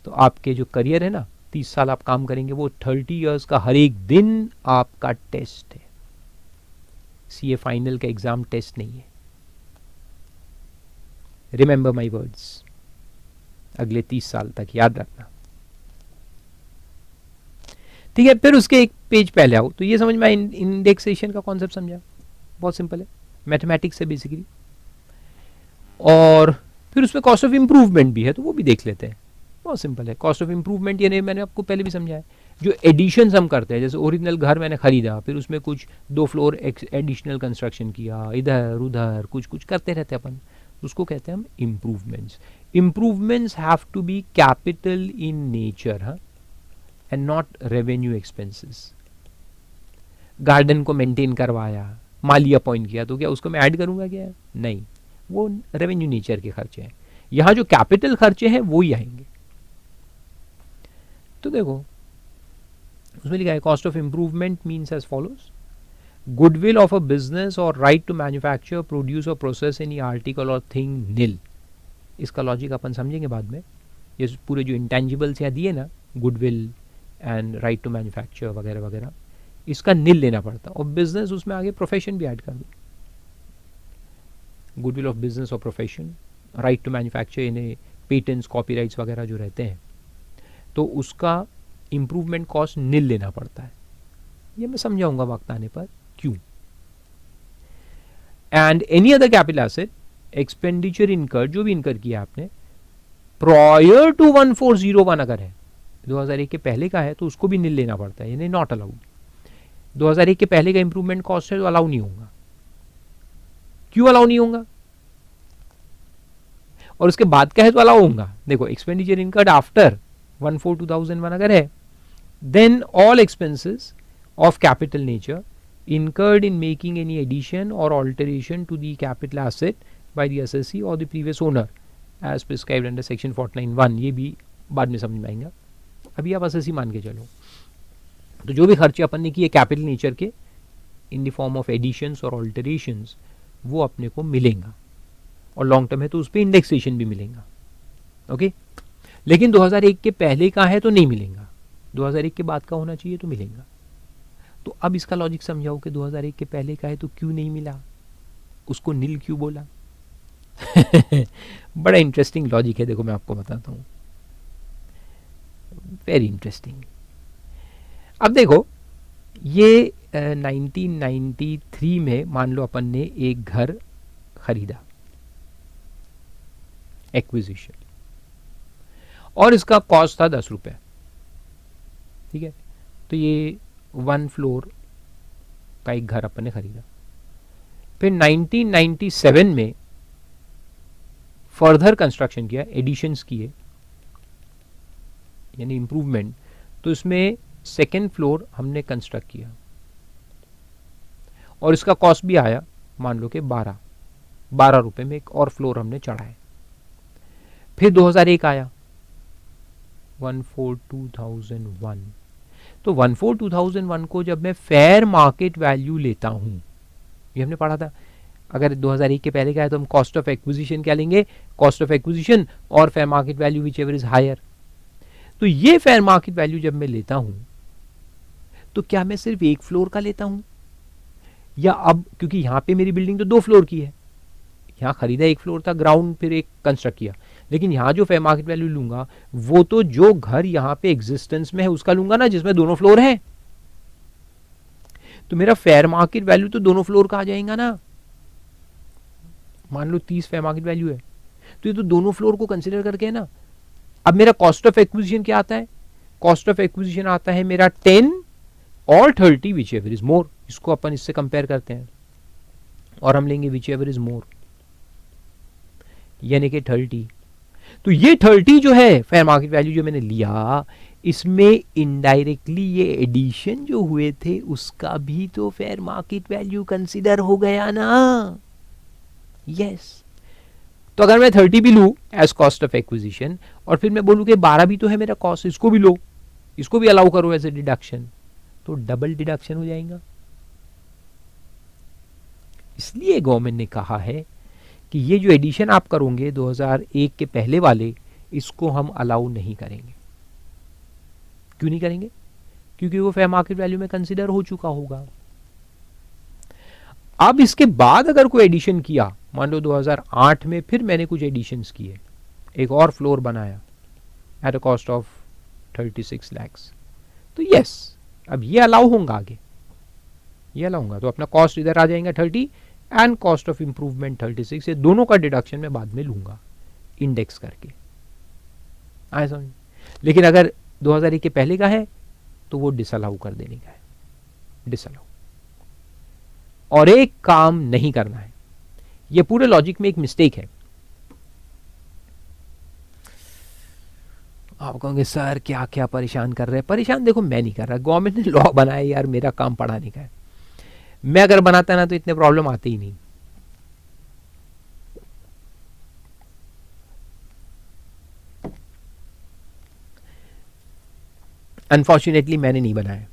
तो आपके जो करियर है ना, 30 साल आप काम करेंगे, वो 30 इयर्स का हर एक दिन आपका टेस्ट है। सीए फाइनल का एग्जाम टेस्ट नहीं है, रिमेंबर माई वर्ड्स, अगले 30 साल तक याद रखना, ठीक है। फिर उसके एक पेज पहले आओ तो ये समझ में इंडेक्सेशन का कॉन्सेप्ट समझा, बहुत सिंपल है, मैथमेटिक्स है बेसिकली। और फिर उसमें कॉस्ट ऑफ इंप्रूवमेंट भी है, तो वो भी देख लेते हैं, बहुत सिंपल है। कॉस्ट ऑफ इंप्रूवमेंट यानी मैंने आपको पहले भी समझाया, जो एडिशंस हम करते हैं, जैसे ओरिजिनल घर मैंने खरीदा, फिर उसमें कुछ 2 फ्लोर एडिशनल कंस्ट्रक्शन किया, इधर उधर कुछ कुछ करते रहते अपन, उसको कहते हैं हम improvements. Improvements have to be capital in nature, हाँ, and not revenue expenses. Garden को मेंटेन करवाया, माली अपॉइंट किया, तो क्या उसको मैं ऐड करूंगा क्या? नहीं, वो रेवेन्यू नेचर के खर्चे हैं। यहां जो कैपिटल खर्चे हैं वो ही आएंगे। तो देखो उसमें लिखा है cost of improvement means as follows, goodwill of a business और राइट टू मैन्युफैक्चर, प्रोड्यूस और प्रोसेस एनी आर्टिकल और थिंग नील। इसका लॉजिक अपन समझेंगे बाद में। ये पूरे जो इंटेंजिबल्स यहाँ दिए ना, goodwill and right to manufacture वगैरह वगैरह, इसका नील लेना पड़ता, और बिजनेस उसमें आगे प्रोफेशन भी ऐड कर दो, गुडविल ऑफ बिजनेस और प्रोफेशन, राइट टू मैन्युफैक्चर, इन्हें पेटेंट्स कॉपीराइट्स वगैरह जो रहते हैं, तो उसका इंप्रूवमेंट कॉस्ट नील लेना पड़ता है। ये मैं समझाऊंगा वक्त आने पर क्यों। And any other capital asset expenditure इनकर, जो भी इनकर किया आपने प्रायर टू 1401 अगर है, 2001 के पहले का है तो उसको भी नील लेना पड़ता है, यानी नॉट अलाउड। 2001 के पहले का इंप्रूवमेंट कॉस्ट है तो अलाउ नहीं होगा। क्यों अलाउ नहीं होगा? और उसके बाद का है तो अलाउ होगा। देखो, एक्सपेंडिचर इनकर्ड आफ्टर 14/2001 अगर है, then all expenses of capital nature incurred in making any addition or alteration to the capital asset by the assessee or the previous owner as prescribed under section 491, ये भी बाद में समझ में आएगा, अभी आप assessee मान के चलो। तो जो भी खर्चे अपन ने किए कैपिटल नेचर के in the form of additions और ऑल्टरेशंस, वो अपने को मिलेगा, और लॉन्ग टर्म है तो उस पर इंडेक्सेशन भी मिलेगा। ओके, लेकिन 2001 के पहले का है तो नहीं मिलेगा, 2001 के बाद का होना चाहिए तो मिलेगा। तो अब इसका लॉजिक समझाओ कि 2001 के पहले का है तो क्यों नहीं मिला, उसको नील क्यों बोला? बड़ा इंटरेस्टिंग लॉजिक है, देखो मैं आपको बताता हूं, वेरी इंटरेस्टिंग। अब देखो, ये 1993 में मान लो अपन ने एक घर खरीदा, एक्विजिशन, और इसका कॉस्ट था 10 रुपए, ठीक है। तो ये 1 फ्लोर का एक घर अपन ने खरीदा। फिर 1997 में फर्दर कंस्ट्रक्शन किया, एडिशंस किए, यानी इंप्रूवमेंट, तो इसमें सेकेंड फ्लोर हमने कंस्ट्रक्ट किया और इसका कॉस्ट भी आया मान लो कि 12 रुपए में एक और फ्लोर हमने चढ़ाए। फिर 2001 आया, 14/2001, तो 14/2001 को जब मैं फेयर मार्केट वैल्यू लेता हूं, ये हमने पढ़ा था, अगर 2001 के पहले का है तो हम कॉस्ट ऑफ एक्विजिशन क्या लेंगे, कॉस्ट ऑफ एक्विजिशन और fair market value whichever is higher. तो ये फेयर मार्केट वैल्यू जब मैं लेता हूं तो क्या मैं सिर्फ एक फ्लोर का लेता हूं, या अब क्योंकि यहां पे मेरी बिल्डिंग तो 2 फ्लोर की है, यहां खरीदा 1 फ्लोर था, ग्राउंड फिर एक कंस्ट्रक्ट किया, लेकिन यहां जो फेयर मार्केट वैल्यू लूंगा वो तो जो घर यहां पे एग्जिस्टेंस में है उसका लूंगा ना, जिसमें दोनों फ्लोर है। तो मेरा फेयर मार्केट वैल्यू तो दोनों फ्लोर का आ जाएगा ना। मान लो 30 फेयर मार्केट वैल्यू है, तो ये तो दोनों फ्लोर को कंसिडर करके है ना। अब मेरा कॉस्ट ऑफ एक्विजिशन क्या आता है, कॉस्ट ऑफ एक्विजिशन आता है मेरा 10 और 30 विच एवर इज मोर, इसको अपन इससे कंपेयर करते हैं और हम लेंगे विच एवर इज मोर, यानी कि 30। तो ये 30 जो है फेयर मार्केट वैल्यू जो मैंने लिया, इसमें इनडायरेक्टली ये एडिशन जो हुए थे उसका भी तो फेयर मार्केट वैल्यू कंसीडर हो गया ना। यस, तो अगर मैं 30 भी लूं एज कॉस्ट ऑफ एक्विजिशन और फिर मैं बोलूं कि 12 भी तो है मेरा कॉस्ट, इसको भी लो, इसको भी अलाउ करो एज ए डिडक्शन, तो डबल डिडक्शन हो जाएगा। इसलिए गवर्नमेंट ने कहा है कि ये जो एडिशन आप करोगे 2001 के पहले वाले, इसको हम अलाउ नहीं करेंगे। क्यों नहीं करेंगे? क्योंकि वो फेयर मार्केट वैल्यू में कंसीडर हो चुका होगा। अब इसके बाद अगर कोई एडिशन किया, मान लो 2008 में फिर मैंने कुछ एडिशंस किए, एक और फ्लोर बनाया eight a cost of 36 lakh, तो यस अब ये अलाउ होगा, आगे ये अलाउ होगा, तो अपना कॉस्ट इधर आ जाएगा 30 एंड कॉस्ट ऑफ इंप्रूवमेंट 36, ये दोनों का डिडक्शन मैं बाद में लूंगा इंडेक्स करके, आए समझ। लेकिन अगर 2001 के पहले का है तो वो डिसअलाउ कर देने का है, डिसअलाउ, और एक काम नहीं करना है। ये पूरे लॉजिक में एक मिस्टेक है। आप कहोगे सर क्या क्या परेशान कर रहे हैं। परेशान देखो मैं नहीं कर रहा, गवर्नमेंट ने लॉ बनाया यार, मेरा काम पढ़ाने का है। मैं अगर बनाता ना तो इतने प्रॉब्लम आते ही नहीं। अनफॉर्चुनेटली मैंने नहीं बनाया।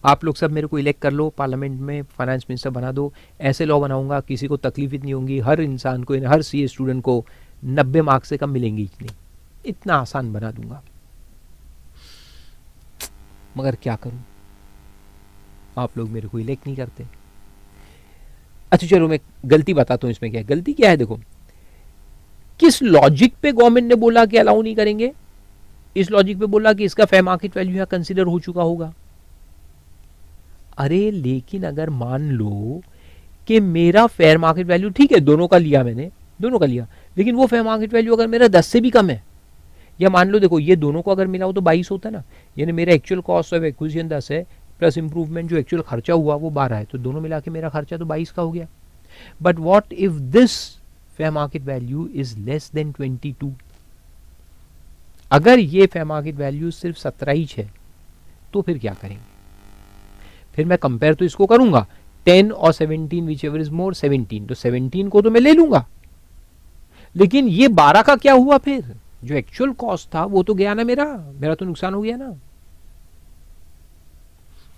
आप लोग सब मेरे को इलेक्ट कर लो, पार्लियामेंट में फाइनेंस मिनिस्टर बना दो, ऐसे लॉ बनाऊंगा किसी को तकलीफ इतनी होगी, हर इंसान को, हर सीए स्टूडेंट को 90 मार्क्स से कम मिलेंगी इतनी, इतना आसान बना दूंगा। मगर क्या करूं, आप लोग मेरे को इलेक्ट नहीं करते। अच्छा चलो मैं गलती बताता हूं, इसमें क्या गलती क्या है। देखो किस लॉजिक पे गवर्नमेंट ने बोला कि अलाउ नहीं करेंगे, इस लॉजिक पे बोला कि इसका फेयर मार्केट वैल्यू यहां कंसीडर हो चुका होगा। अरे लेकिन अगर मान लो कि मेरा फेयर मार्केट वैल्यू ठीक है, दोनों का लिया मैंने, दोनों का लिया, लेकिन वो फेयर मार्केट वैल्यू अगर मेरा 10 से भी कम है, या मान लो देखो ये दोनों को अगर मिला हो तो 22 होता है ना, यानी मेरा एक्चुअल कॉस्ट ऑफ एक्विजिशन 10 है प्लस इंप्रूवमेंट जो एक्चुअल खर्चा हुआ वो 12 है, तो दोनों मिला के मेरा खर्चा तो 22 का हो गया। But what if this fair market value is less than 22, अगर ये फेयर मार्केट वैल्यू सिर्फ 17 ही है तो फिर क्या करेंगे? फिर मैं कंपेयर तो इसको करूंगा 10 और 17 विच एवर इज मोर 17, तो 17 को तो मैं ले लूंगा, लेकिन ये 12 का क्या हुआ? फिर जो एक्चुअल कॉस्ट था वो तो गया ना, मेरा तो नुकसान हो गया ना,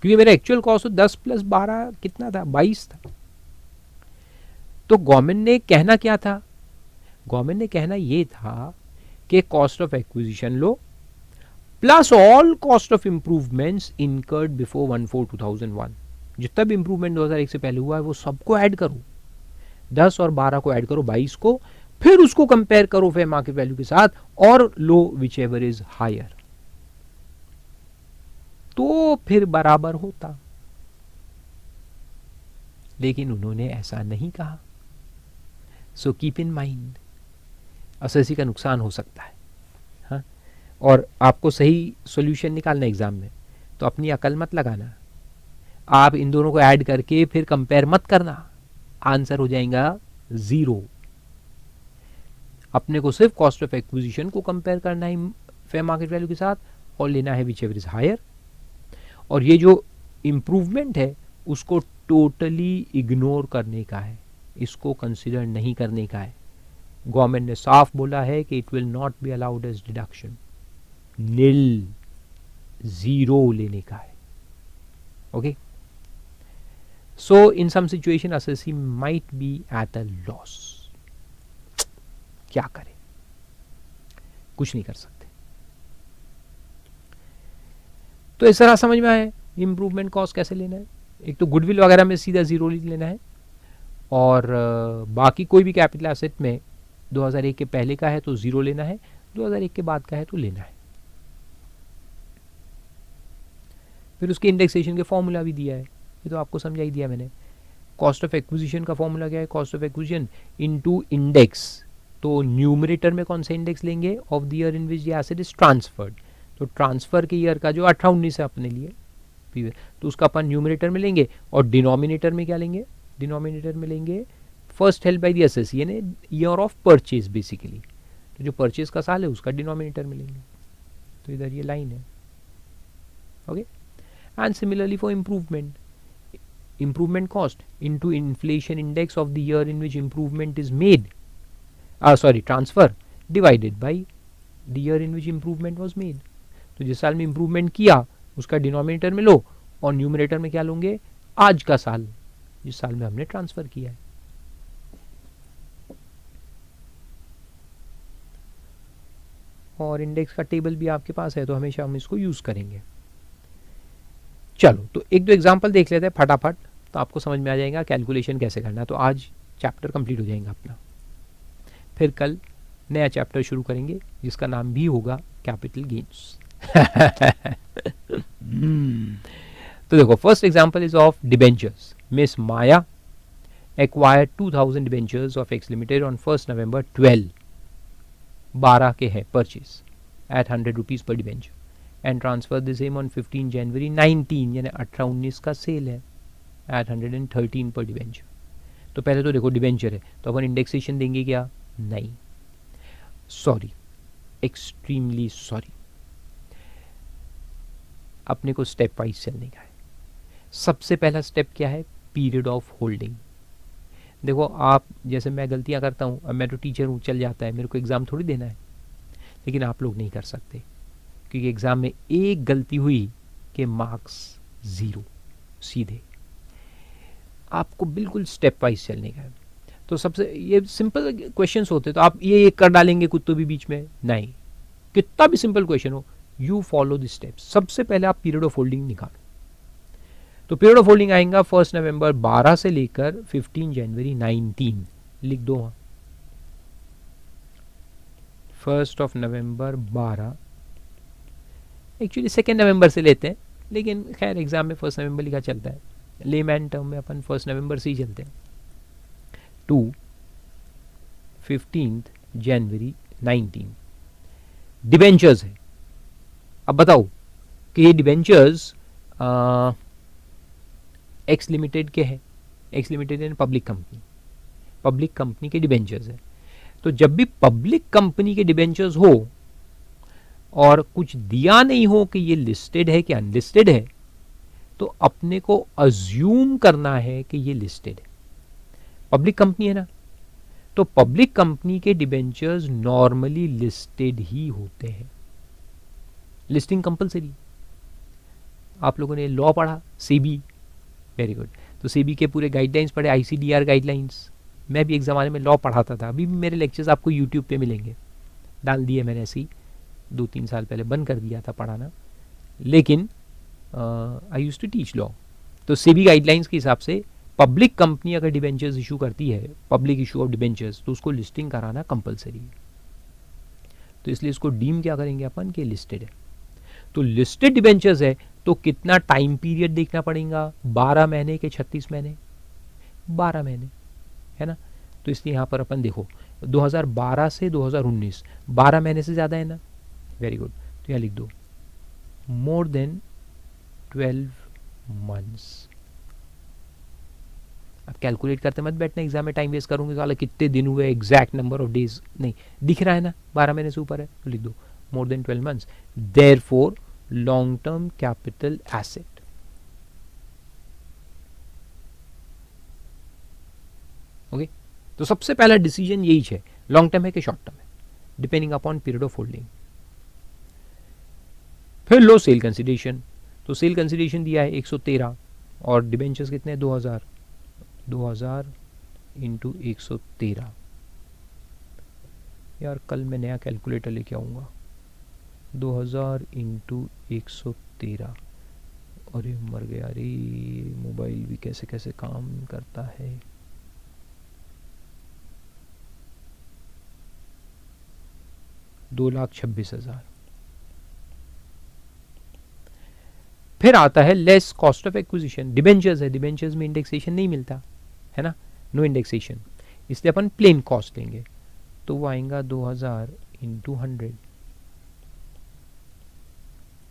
क्योंकि मेरा एक्चुअल कॉस्ट 10 प्लस 12 कितना था? 22 था। तो गवर्नमेंट ने कहना क्या था? गवर्नमेंट ने कहना ये था कि cost of acquisition low plus all cost of improvements incurred before 1/4/2001, जितना भी इंप्रूवमेंट 2001 से पहले हुआ है वो सबको ऐड करो, 10 और 12 को ऐड करो 22 को, फिर उसको कंपेयर करो फेयर मार्केट वैल्यू के साथ और लो विच एवर इज हायर, तो फिर बराबर होता। लेकिन उन्होंने ऐसा नहीं कहा। So keep in mind assessee का नुकसान हो सकता है। हाँ? और आपको सही सॉल्यूशन निकालना एग्जाम में, तो अपनी अकल मत लगाना, आप इन दोनों को ऐड करके फिर कंपेयर मत करना, आंसर हो जाएगा 0। अपने को सिर्फ कॉस्ट ऑफ एक्विजिशन को कंपेयर करना है फेयर मार्केट वैल्यू के साथ और लेना है विच एवर इज हायर, और ये जो इंप्रूवमेंट है उसको टोटली इग्नोर करने का है, इसको कंसिडर नहीं करने का है। गवर्नमेंट ने साफ बोला है कि it will not be allowed as deduction, nil 0 लेने का है। Okay, so in some situation assessee might be at a loss. क्या करें? कुछ नहीं कर सकते। तो इस तरह समझ में आए इंप्रूवमेंट कॉस्ट कैसे लेना है। एक तो गुडविल वगैरह में सीधा 0 लेना है, और बाकी कोई भी कैपिटल एसेट में 2001 के पहले का है तो 0 लेना है, 2001 के बाद का है तो लेना है। फिर उसके इंडेक्सेशन के फॉर्मूला भी दिया है, ये तो आपको समझा ही दिया मैंने। कॉस्ट ऑफ एक्विजिशन का फॉर्मूला क्या है? Cost of acquisition into index, तो न्यूमरेटर में कौन सा इंडेक्स लेंगे? Of the year in which the asset is transferred, तो ट्रांसफर के ईयर का जो 18-19 है अपने लिए, तो उसका अपन न्यूमरेटर में लेंगे, और डिनोमिनेटर में क्या लेंगे? डिनोमिनेटर में लेंगे फर्स्ट हेल्ड बाय द एसेसी, यानी ईयर ऑफ परचेज बेसिकली, तो जो परचेज का साल है उसका डिनोमिनेटर में लेंगे। तो इधर ये लाइन है। Okay, and similarly for improvement cost into inflation index of the year in which improvement is made, transfer divided by the year in which improvement was made। तो जिस साल में इंप्रूवमेंट किया उसका डिनोमिनेटर में लो, और न्यूमरेटर में क्या लोगे? आज का साल, जिस साल में हमने ट्रांसफर किया है। और इंडेक्स का टेबल भी आपके पास है तो हमेशा हम इसको यूज करेंगे। चलो तो एक दो एग्जांपल देख लेते हैं फटाफट, तो आपको समझ में आ जाएगा कैलकुलेशन कैसे करना है। तो आज चैप्टर कंप्लीट हो जाएगा अपना, फिर कल नया चैप्टर शुरू करेंगे जिसका नाम भी होगा कैपिटल गेन्स। तो देखो first example is of debentures. Miss Maya acquired 2000 debentures of X limited on 1 November 12 के है purchase at 100 rupees per debenture, and transfer the same on 15 January 19, यानी 18-19 का सेल है एट 113 पर डिबेंचर। तो पहले तो देखो डिबेंचर है तो अपन इंडेक्सेशन देंगे क्या? नहीं, सॉरी, एक्सट्रीमली सॉरी, अपने को स्टेप वाइज चलने का है। सबसे पहला स्टेप क्या है? Period of holding. देखो आप, जैसे मैं गलतियां करता हूँ, अब मैं तो टीचर हूँ, चल जाता है, मेरे को एग्ज़ाम थोड़ी देना है, लेकिन आप लोग नहीं कर सकते, क्योंकि एग्ज़ाम में एक गलती हुई कि मार्क्स 0 सीधे। आपको बिल्कुल स्टेप वाइज चलने का है। तो सबसे ये सिंपल क्वेश्चंस होते तो आप ये कर डालेंगे कुत्तों भी बीच में, नहीं, कितना भी सिंपल क्वेश्चन हो, यू फॉलो द स्टेप्स। सबसे पहले आप पीरियड ऑफ होल्डिंग निकालो, तो पीरियड ऑफ होल्डिंग आएगा 1 नवंबर 12 से लेकर 15 जनवरी 19, लिख दो वहां 1 नवंबर 12, एक्चुअली 2 नवंबर से लेते हैं, लेकिन खैर एग्जाम में 1 नवंबर लिखा चलता है, लेमैन टर्म में अपन 1 नवंबर से ही चलते हैं, टू 15 जनवरी 19 डिबेंचर्स है। अब बताओ कि ये डिबेंचर्स एक्स लिमिटेड के हैं, x limited and public company के डिबेंचर्स है। तो जब भी पब्लिक कंपनी के डिबेंचर्स हो और कुछ दिया नहीं हो कि ये लिस्टेड है कि अनलिस्टेड है, तो अपने को अज्यूम करना है कि ये लिस्टेड है। पब्लिक कंपनी है ना, तो पब्लिक कंपनी के डिबेंचर्स नॉर्मली लिस्टेड ही होते हैं, लिस्टिंग कंपलसरी। आप लोगों ने लॉ पढ़ा, सेबी, वेरी गुड। तो सेबी के पूरे गाइडलाइंस पढ़े, आईसीडीआर गाइडलाइंस। मैं भी एक ज़माने में लॉ पढ़ाता था, अभी भी मेरे लेक्चर्स आपको यूट्यूब पे मिलेंगे, डाल दिए मैंने ऐसे ही 2-3 साल पहले, बंद कर दिया था पढ़ाना, लेकिन I used to teach law. तो सेबी गाइडलाइंस के हिसाब से पब्लिक कंपनी अगर डिबेंचर्स इशू करती है, पब्लिक इशू ऑफ डिबेंचर्स, तो उसको लिस्टिंग कराना कंपलसरी है। तो इसलिए इसको डीम क्या करेंगे अपन कि लिस्टेड है। तो लिस्टेड डिबेंचर्स है तो कितना टाइम पीरियड देखना पड़ेगा, 12 महीने के 36 महीने, 12 महीने है ना। तो इसलिए यहाँ पर अपन देखो 2012 से 2019, 12 महीने से ज़्यादा है ना, वेरी गुड। तो यहाँ लिख दो मोर देन 12 मंथ्स। अब कैलकुलेट करते मत बैठना, एग्जाम में टाइम वेस्ट करूंगे, साला कितने दिन हुए, एग्जैक्ट नंबर ऑफ डेज नहीं दिख रहा है ना, 12 महीने से ऊपर है, तो लिख दो मोर than 12 months, therefore long term capital asset. Okay, तो सबसे पहला डिसीजन यही है, लॉन्ग टर्म है कि शॉर्ट टर्म है, depending upon period of holding. फिर लो सेल कंसिडरेशन, तो सेल कंसिडरेशन दिया है 113 और डिबेंचर्स कितने, 2000 इंटू 113। यार कल मैं नया कैलकुलेटर लेके आऊँगा, 2000 इंटू 113, अरे मर गया रे, मोबाइल भी कैसे कैसे काम करता है। $2,26,000। फिर आता है less cost of acquisition, debentures है, डिबेंचर्स में इंडेक्सेशन नहीं मिलता है ना, नो इंडेक्सेशन, इसलिए अपन प्लेन कॉस्ट लेंगे, तो वो आएगा 2000 into 100,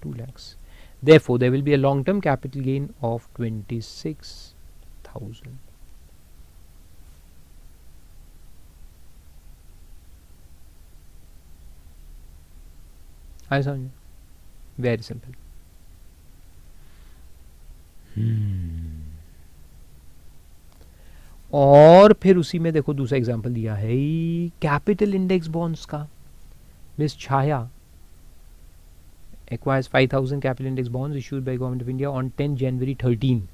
2 lakhs। Therefore, there will be a long-term capital gain of 26,000. आया समझ? Very simple. और फिर उसी में देखो दूसरा एग्जांपल दिया है कैपिटल इंडेक्स बॉन्ड्स का। Miss Chhaya acquires 5,000 capital index bonds issued by Government of India on 10 January 13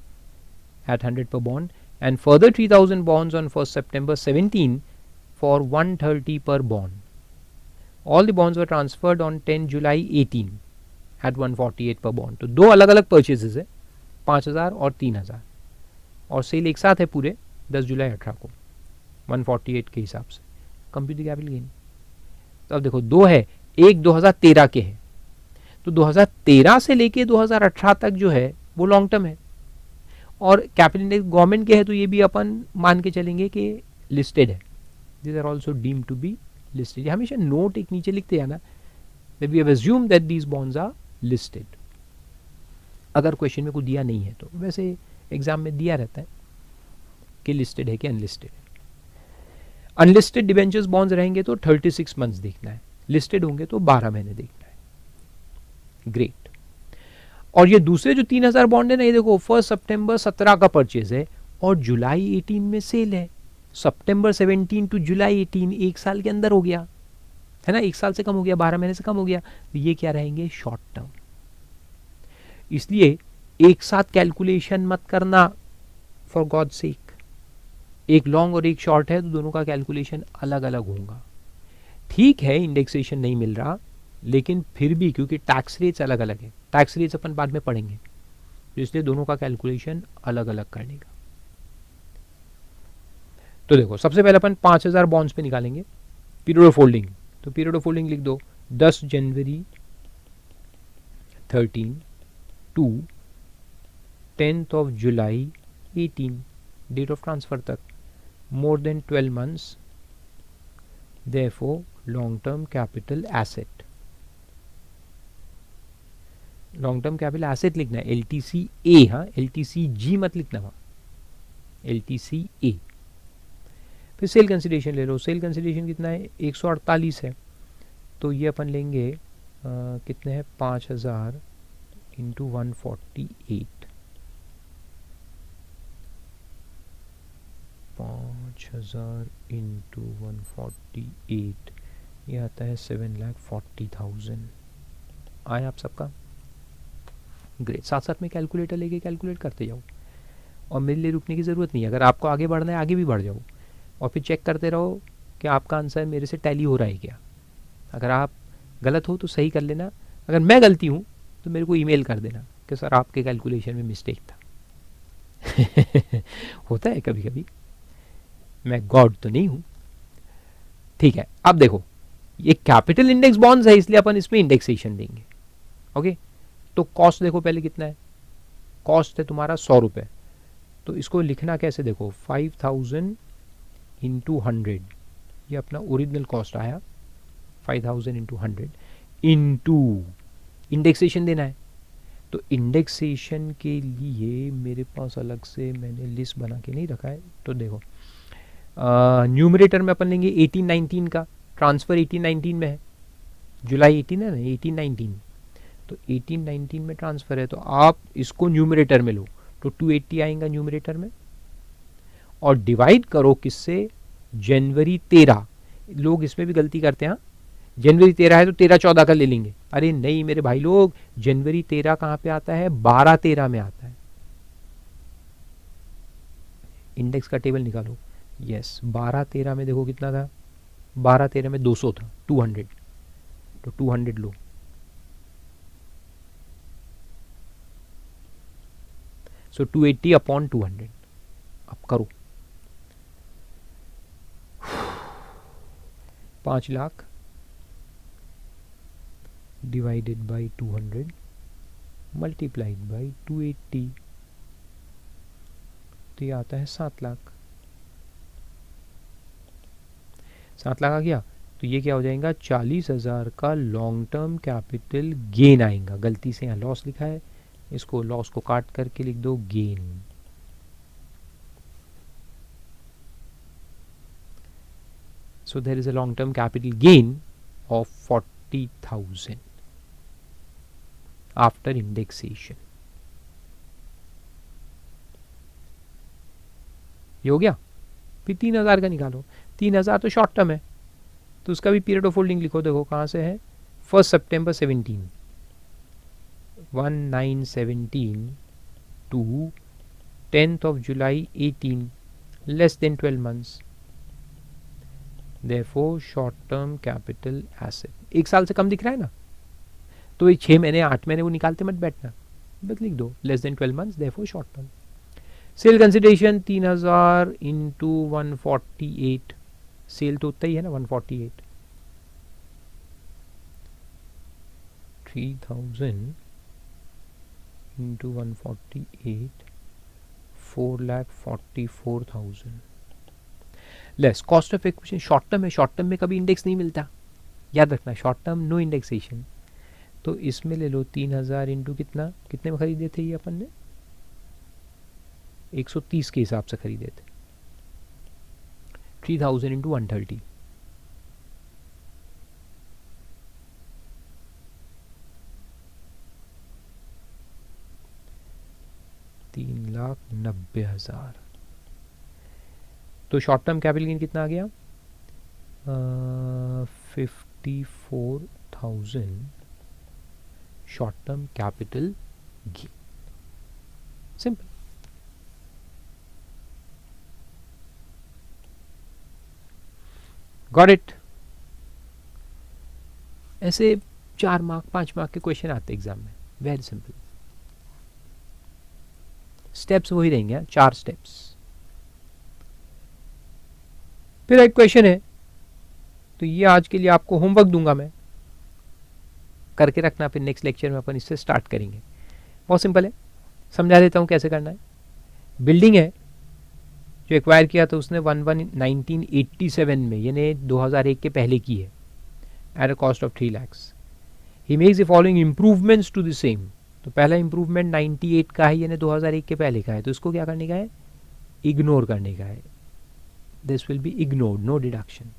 at 100 per bond and further 3,000 bonds on 1st September 17 for 130 per bond. All the bonds were transferred on 10 July 18 at 148 per bond. तो दो अलग अलग purchases है, 5,000 और 3,000, और cell एक साथ है पूरे 10 जुलाई 18 को 148 के हिसाब से। कंप्यूटर कैपिटल गेन, तो अब देखो दो है, एक 2013 के है, तो 2013 से लेके 2018 तक जो है वो लॉन्ग टर्म है, और कैपिटल इंडेक्स गवर्नमेंट के है, तो ये भी अपन मान के चलेंगे कि लिस्टेड है। This are also deem to be listed. हमेशा नोट एक नीचे लिखते जाना, we have assume that these bonds are listed, अगर क्वेश्चन में कुछ दिया नहीं है तो। वैसे एग्जाम में दिया रहता है कि लिस्टेड है कि अनलिस्टेड है। अनलिस्टेड डिबेंचर्स बॉन्ड्स रहेंगे तो 36 मंथ्स देखना है, लिस्टेड होंगे तो 12 महीने देखना है। ग्रेट। और ये दूसरे जो 3,000 बॉन्ड है ना, ये देखो 1 सितंबर 17 का परचेज है और जुलाई 18 में सेल है। सितंबर 17 टू जुलाई 18, एक साल के अंदर हो गया है ना, एक साल से कम हो गया, 12 महीने से कम हो गया, तो ये क्या रहेंगे, शॉर्ट टर्म। इसलिए एक साथ कैलकुलेशन मत करना, फॉर गॉड सेक। एक लॉन्ग और एक शॉर्ट है तो दोनों का कैलकुलेशन अलग अलग होगा। ठीक है इंडेक्सेशन नहीं मिल रहा, लेकिन फिर भी क्योंकि टैक्स रेट्स अलग अलग है, टैक्स रेट्स अपन बाद में पढ़ेंगे, तो इसलिए दोनों का कैलकुलेशन अलग अलग करने का। तो देखो सबसे पहले अपन 5000 बॉन्ड्स पे निकालेंगे पीरियड ऑफ होल्डिंग। तो पीरियड ऑफ होल्डिंग लिख दो 10 जनवरी 13 to 10th of July 18 date of transfer तक, more than 12 months, therefore long term capital asset. Long term capital asset लिखना है LTC ए, हाँ LTC जी मत लिखना वहाँ, LTC ए। फिर सेल कंसिडरेशन ले लो, सेल कंसिडरेशन कितना है 148 है, तो ये अपन लेंगे कितने हैं 5000 इंटू 148, 5000 इंटू 148 ये आता है 7,40,000। आए आप सबका? ग्रेट। साथ साथ में कैलकुलेटर लेके कैलकुलेट करते जाओ और मेरे लिए रुकने की ज़रूरत नहीं है। अगर आपको आगे बढ़ना है आगे भी बढ़ जाओ और फिर चेक करते रहो कि आपका आंसर मेरे से टैली हो रहा है क्या। अगर आप गलत हो तो सही कर लेना, अगर मैं गलती हूँ तो मेरे को ईमेल कर देना कि सर आपके कैलकुलेशन में मिस्टेक था। होता है कभी कभी, मैं गॉड तो नहीं हूँ। ठीक है, अब देखो ये कैपिटल इंडेक्स बॉन्ड्स है इसलिए अपन इसमें इंडेक्सेशन देंगे। ओके, तो कॉस्ट देखो पहले कितना है, कॉस्ट है तुम्हारा 100 रुपये, तो इसको लिखना कैसे देखो 5000 इंटू 100, ये अपना ओरिजिनल कॉस्ट आया 5000 इंटू 100 इंटू इंडेक्सेशन देना है। तो इंडेक्सेशन के लिए मेरे पास अलग से मैंने लिस्ट बना के नहीं रखा है, तो देखो न्यूमरेटर में अपन लेंगे 18-19 का, ट्रांसफ़र 18-19 में है, जुलाई 18 है ना 18-19, तो 18-19 में ट्रांसफ़र है, तो आप इसको न्यूमरेटर में लो तो 280 आएगा न्यूमरेटर में, और डिवाइड करो किससे, जनवरी 13। लोग इसमें भी गलती करते हैं, जनवरी 13 है तो 13-14 का ले लेंगे। अरे नहीं मेरे भाई लोग, जनवरी 13 कहाँ पे आता है, 12-13 में आता है। इंडेक्स का टेबल निकालो, यस 12-13 में देखो कितना था, 12-13 में 200 था, 200, तो 200 लो, सो 280 अपॉन 200। अब करो 5 lakh divided by 200 multiplied by 280, तो ये आता है 7 लाख। 7 लाख आ गया, तो ये क्या हो जाएगा 40,000 का लॉन्ग टर्म कैपिटल गेन आएगा। गलती से यहाँ लॉस लिखा है, इसको लॉस को काट करके लिख दो gain. So there is a long term capital gain of 40,000 after indexation। ये हो गया। फिर 3,000 का निकालो, 3,000 तो शॉर्ट टर्म है, तो उसका भी पीरियड ऑफ होल्डिंग लिखो, देखो कहाँ से है 1 September 17, 1917 to 10th of July 18, less than 12 months, therefore short term capital asset. 1 साल से कम दिख रहा है ना, तो ये 6 महीने 8 महीने वो निकालते मत बैठना, बस लिख दो less than 12 months, therefore short term. Sale consideration 3,000 into 148, sale तो उतना ही है ना 148, 3,000 into 148, 4,44,000 less cost of acquisition. Short term है, शॉर्ट टर्म में कभी इंडेक्स नहीं मिलता, याद रखना, शॉर्ट टर्म नो इंडेक्सेशन। तो इसमें ले लो 3,000 इंटू कितना, कितने में खरीदे थे ये अपन ने, 130 के हिसाब से खरीदे थे, 3,000 इंटू 130, $3,90,000। तो शॉर्ट टर्म कैपिटल गेन कितना आ गया 54,000 short term capital gain. Simple. Got it. ऐसे 4 मार्क 5 मार्क के क्वेश्चन आते एग्जाम में, वेरी सिंपल। स्टेप्स वही रहेंगे, 4 स्टेप्स। फिर एक क्वेश्चन है, तो ये आज के लिए आपको होमवर्क दूंगा मैं, करके रखना, फिर नेक्स्ट लेक्चर में अपन इससे स्टार्ट करेंगे। बहुत सिंपल है, समझा देता हूँ कैसे करना है। बिल्डिंग है जो एक्वायर किया था उसने 1987 में, यानी 2001 के पहले की है, at a cost of 3 lakhs। He makes the following improvements to the same. तो पहला इंप्रूवमेंट 98 का है, यानी 2001 के पहले का है, तो इसको क्या करने का है, इग्नोर करने का है। This will be ignored, no deduction.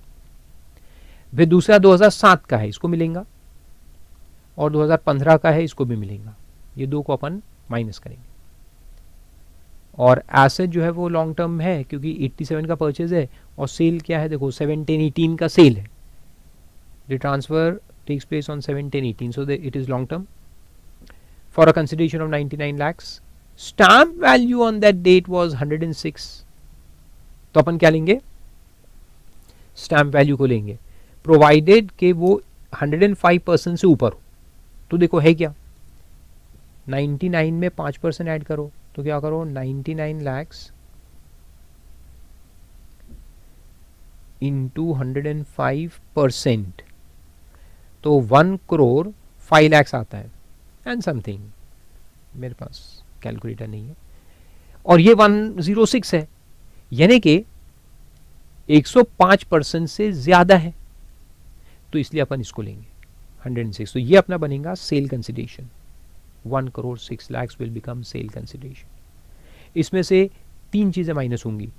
फिर दूसरा 2007 का है, इसको मिलेगा, और 2015 का है, इसको भी मिलेगा। ये दो को अपन माइनस करेंगे। और एसेट जो है वो लॉन्ग टर्म है, क्योंकि 87 का परचेज है, और सेल क्या है, देखो 17-18 का सेल है। The transfer takes place on 17-18, so it is long term for a consideration of 99 lakhs। Stamp value on that date was 106। तो अपन क्या लेंगे, स्टैम्प वैल्यू को लेंगे, प्रोवाइडेड कि वो 105% से ऊपर हो। तो देखो है क्या, 99 में 5% ऐड करो, तो क्या करो, 99 lakhs इंटू 105%, तो 1 crore 5 lakhs आता है एंड समथिंग। मेरे पास कैलकुलेटर नहीं है, और ये 106 है, यानी कि 105% से ज्यादा है, तो इसलिए अपन इसको लेंगे 106। तो ये अपना बनेगा sale consideration. 1 crore 6 lakhs will become sale consideration. इसमें से 3 चीजें माइनस होंगी।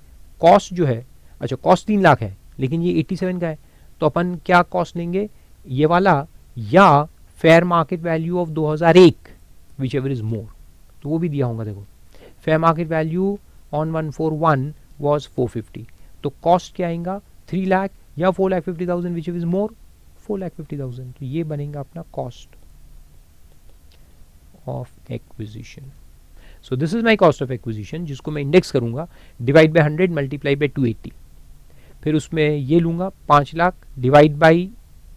कॉस्ट जो है, अच्छा कॉस्ट 3 लाख है, लेकिन ये 87 का है, तो अपन क्या कॉस्ट लेंगे, ये वाला, या fair market value of 2001, which ever is more. तो वो भी दिया होगा, देखो fair market value on 141 was 450, तो कॉस्ट क्या आएगा, 3 लाख या 4,50,000, विच इज मोर 4,50,000। तो ये बनेगा अपना cost of acquisition. So this is my cost of acquisition, जिसको मैं इंडेक्स करूंगा, डिवाइड बाय 100 मल्टीप्लाई बाय 280। फिर उसमें ये लूंगा 5 लाख डिवाइड बाई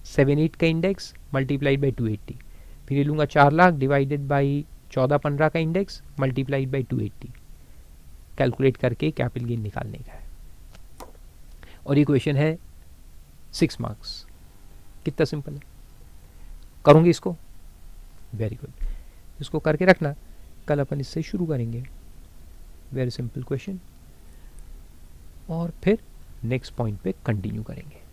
7-8 का इंडेक्स मल्टीप्लाइड बाई 280। फिर ये लूंगा 4 लाख डिवाइडेड बाई 14-15 का इंडेक्स मल्टीप्लाइड बाई 280। कैलकुलेट करके कैपिटल गेन निकालने का है। और ये क्वेश्चन है 6 मार्क्स। कितना सिंपल है, करूंगी इसको, वेरी गुड। इसको करके रखना, कल अपन इससे शुरू करेंगे। वेरी सिंपल क्वेश्चन, और फिर नेक्स्ट पॉइंट पे कंटिन्यू करेंगे।